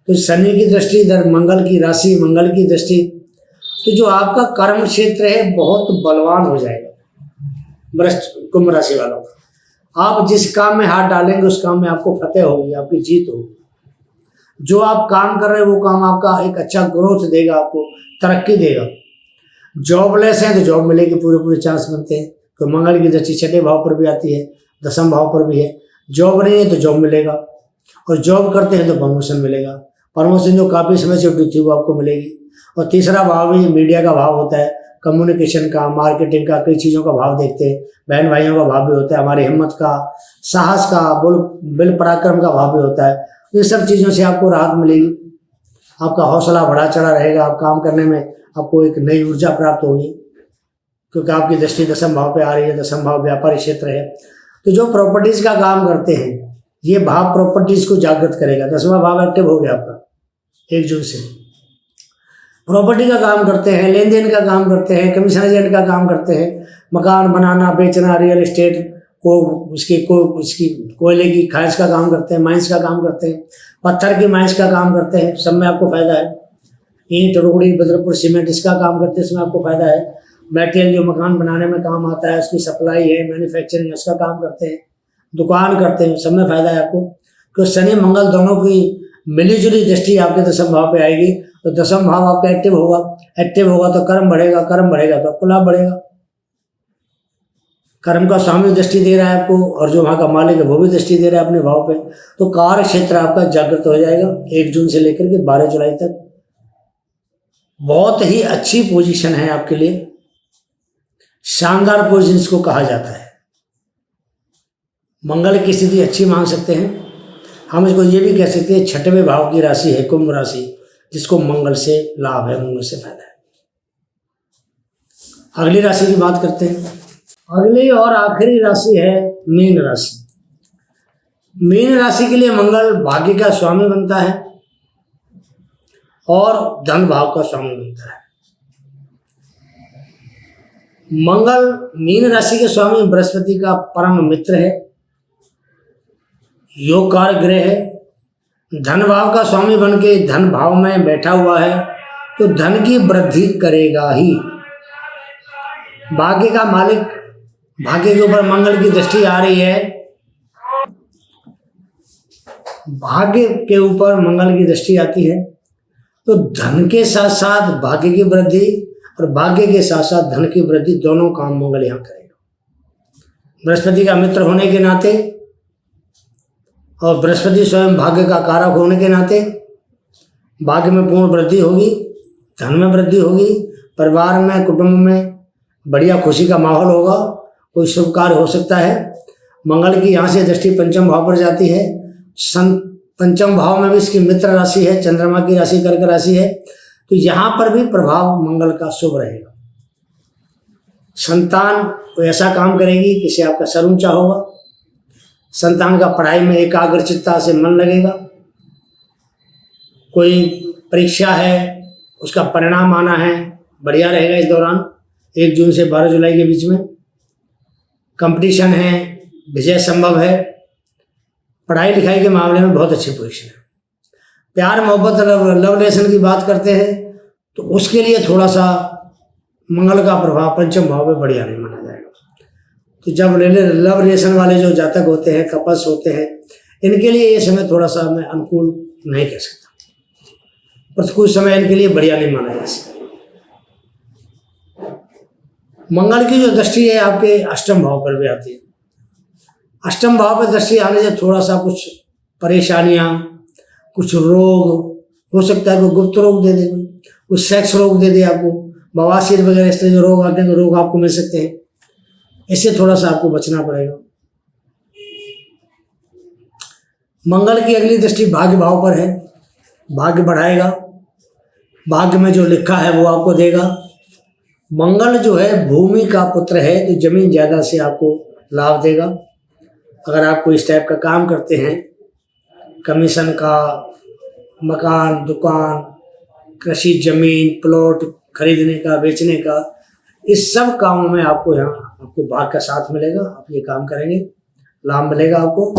तो शनि की दृष्टि इधर मंगल की राशि, मंगल की दृष्टि, तो जो आपका कर्म क्षेत्र है बहुत बलवान हो जाएगा। कुंभ राशि वालों का आप जिस काम में हाथ डालेंगे उस काम में आपको फतेह होगी, आपकी जीत होगी। जो आप काम कर रहे हैं वो काम आपका एक अच्छा ग्रोथ देगा, आपको तरक्की देगा। जॉबलेस हैं तो जॉब मिलेगी, पूरे चांस बनते हैं। तो मंगल की दृष्टि छठे भाव पर भी आती है, दसम भाव पर भी है। जॉब नहीं है तो जॉब मिलेगा, और जॉब करते हैं तो प्रमोशन मिलेगा। प्रमोशन जो काफ़ी समय से उठी थी वो आपको मिलेगी। और तीसरा भाव भी मीडिया का भाव होता है, कम्युनिकेशन का, मार्केटिंग का, कई चीज़ों का भाव देखते हैं। बहन भाइयों का भाव भी होता है, हमारी हिम्मत का, साहस का, बल पराक्रम का भाव भी होता है। ये सब चीज़ों से आपको राहत मिलेगी। आपका हौसला बढ़ा चढ़ा रहेगा, आप काम करने में आपको एक नई ऊर्जा प्राप्त होगी, क्योंकि आपकी दृष्टि दशम भाव पे आ रही है। दशम भाव व्यापारिक क्षेत्र है। तो जो प्रॉपर्टीज का काम करते हैं, ये भाव प्रॉपर्टीज को जागृत करेगा। 10वां भाव एक्टिव हो गया आपका 1 जून से। प्रॉपर्टी का काम करते हैं, लेन देन का काम करते हैं, कमीशन एजेंट का काम करते हैं, मकान बनाना, बेचना, रियल एस्टेट को उसकी कोयले की खाइश का काम करते हैं, माइंस का काम करते हैं, पत्थर की माइंस का काम करते हैं, सब में आपको फायदा है। ईंट, रोड़ी, बदरपुर सीमेंट, इसका काम करते हैं, इसमें आपको फायदा है। मटेरियल जो मकान बनाने में काम आता है, उसकी सप्लाई है, मैन्युफैक्चरिंग, इसका काम करते हैं, दुकान करते हैं, सब में फायदा है आपको। क्योंकि शनि मंगल दोनों की मिलीजुली दृष्टि आपके दशम भाव पे आएगी, तो दशम भाव आपका एक्टिव होगा तो कर्म बढ़ेगा, कर्म बढ़ेगा तो आपको लाभ बढ़ेगा। कर्म का स्वामी दृष्टि दे रहा है आपको, और जो वहाँ का मालिक है वो भी दृष्टि दे रहा है अपने भाव पे, तो कार्य क्षेत्र आपका जागृत हो जाएगा 1 जून से लेकर के 12 जुलाई तक। बहुत ही अच्छी पोजीशन है आपके लिए, शानदार पोजीशन को कहा जाता है। मंगल की स्थिति अच्छी मान सकते हैं हम, इसको ये भी कह सकते हैं 6वें भाव की राशि है कुंभ राशि, जिसको मंगल से लाभ है, मंगल से फायदा है। अगली राशि की बात करते हैं। अगली और आखिरी राशि है मीन राशि। मीन राशि के लिए मंगल भाग्य का स्वामी बनता है और धन भाव का स्वामी बनता है। मंगल मीन राशि के स्वामी बृहस्पति का परम मित्र है, योग कारक ग्रह है। धन भाव का स्वामी बन के धन भाव में बैठा हुआ है, तो धन की वृद्धि करेगा ही। भाग्य का मालिक, भाग्य के ऊपर मंगल की दृष्टि आ रही है, भाग्य के ऊपर मंगल की दृष्टि आती है, तो धन के साथ साथ भाग्य की वृद्धि और भाग्य के साथ साथ धन की वृद्धि, दोनों काम मंगल यहाँ करेगा। बृहस्पति का मित्र होने के नाते और बृहस्पति स्वयं भाग्य का कारक होने के नाते भाग्य में पूर्ण वृद्धि होगी, धन में वृद्धि होगी, परिवार में, कुटुंब में बढ़िया खुशी का माहौल होगा, कोई शुभ कार्य हो सकता है। मंगल की यहाँ से दृष्टि पंचम भाव पर जाती है। पंचम भाव में भी इसकी मित्र राशि है, चंद्रमा की राशि कर्क राशि है, तो यहाँ पर भी प्रभाव मंगल का शुभ रहेगा। संतान कोई ऐसा काम करेगी किसी आपका सर ऊंचा होगा, संतान का पढ़ाई में एकाग्रचित्ता से मन लगेगा। कोई परीक्षा है, उसका परिणाम आना है, बढ़िया रहेगा इस दौरान 1 जून से 12 जुलाई के बीच में। कंपटीशन है, विजय संभव है। पढ़ाई लिखाई के मामले में बहुत अच्छी पोजीशन है। प्यार मोहब्बत लव रिलेशन की बात करते हैं तो उसके लिए थोड़ा सा मंगल का प्रभाव पंचम भाव में बढ़िया नहीं माना जाएगा। तो जब लव रिलेशन वाले जो जातक होते हैं, कपल्स होते हैं, इनके लिए ये समय थोड़ा सा मैं अनुकूल नहीं कह सकता, पर कुछ समय इनके लिए बढ़िया नहीं माना जा सकता। मंगल की जो दृष्टि है आपके अष्टम भाव पर भी आती है। अष्टम भाव पर दृष्टि आने से थोड़ा सा कुछ परेशानियां, कुछ रोग हो सकता है, कोई गुप्त रोग दे दे, कोई सेक्स रोग दे दे आपको, बवासीर वगैरह इस तरह जो रोग आते हैं, तो रोग आपको मिल सकते हैं। इससे थोड़ा सा आपको बचना पड़ेगा। मंगल की अगली दृष्टि भाग्य भाव पर है, भाग्य बढ़ाएगा, भाग्य में जो लिखा है वो आपको देगा। मंगल जो है भूमि का पुत्र है, तो जमीन ज़्यादा से आपको लाभ देगा। अगर आप कोई इस टाइप का काम करते हैं, कमीशन का, मकान, दुकान, कृषि जमीन, प्लॉट खरीदने का, बेचने का, इस सब कामों में आपको यहाँ आपको भाग का साथ मिलेगा। आप ये काम करेंगे, लाभ मिलेगा आपको।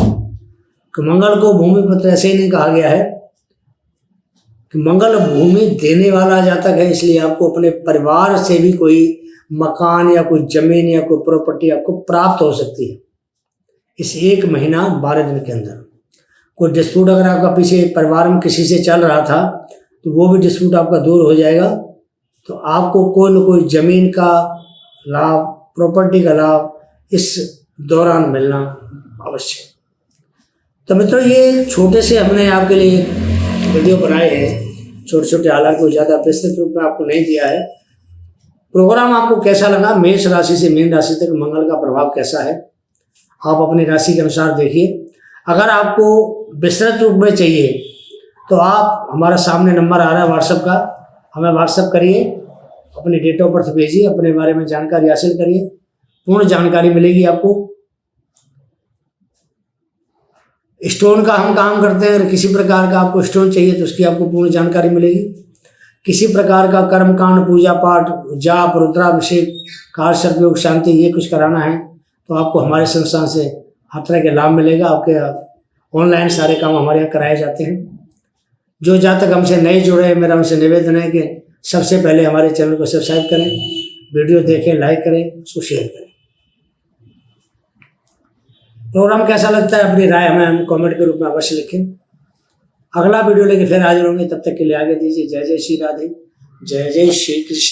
कि मंगल को भूमि पुत्र ऐसे ही नहीं कहा गया है कि मंगल भूमि देने वाला जातक है, इसलिए आपको अपने परिवार से भी कोई मकान या कोई जमीन या कोई प्रॉपर्टी आपको प्राप्त हो सकती है इस 1 महीना 12 दिन के अंदर। कोई डिस्प्यूट अगर आपका पीछे परिवार में किसी से चल रहा था, तो वो भी डिस्प्यूट आपका दूर हो जाएगा। तो आपको कोई न कोई ज़मीन का लाभ, प्रॉपर्टी का लाभ इस दौरान मिलना अवश्य। तो मित्रों, ये छोटे से हमने आपके लिए वीडियो बनाए हैं, छोटे छोटे, हालांकि ज़्यादा विस्तृत रूप में आपको नहीं दिया है। प्रोग्राम आपको कैसा लगा, मेष राशि से मीन राशि तक मंगल का प्रभाव कैसा है, आप अपनी राशि के अनुसार देखिए। अगर आपको विस्तृत रूप में चाहिए तो आप, हमारा सामने नंबर आ रहा है व्हाट्सएप का, हमें व्हाट्सएप करिए, अपनी डेट ऑफ बर्थ भेजिए, अपने बारे में जानकारी हासिल करिए, पूर्ण जानकारी मिलेगी आपको। स्टोन का हम काम करते हैं, अगर किसी प्रकार का आपको स्टोन चाहिए तो उसकी आपको पूर्ण जानकारी मिलेगी। किसी प्रकार का कर्म कांड, पूजा पाठ, जाप, रुद्राभिषेक, कार सर्पयोग शांति, ये कुछ कराना है तो आपको हमारे संस्थान से हर तरह के लाभ मिलेगा। आपके ऑनलाइन सारे काम हमारे यहाँ कराए जाते हैं। जो जातक हमसे नए जुड़े हैं, मेरा उनसे निवेदन है कि सबसे पहले हमारे चैनल को सब्सक्राइब करें, वीडियो देखें, लाइक करें, उसको शेयर करें। प्रोग्राम कैसा लगता है अपनी राय हमें कमेंट के रूप में अवश्य लिखें। अगला वीडियो लेके फिर हाजिर होंगे, तब तक के लिए आगे दीजिए। जय जय श्री राधे, जय जय श्री कृष्ण।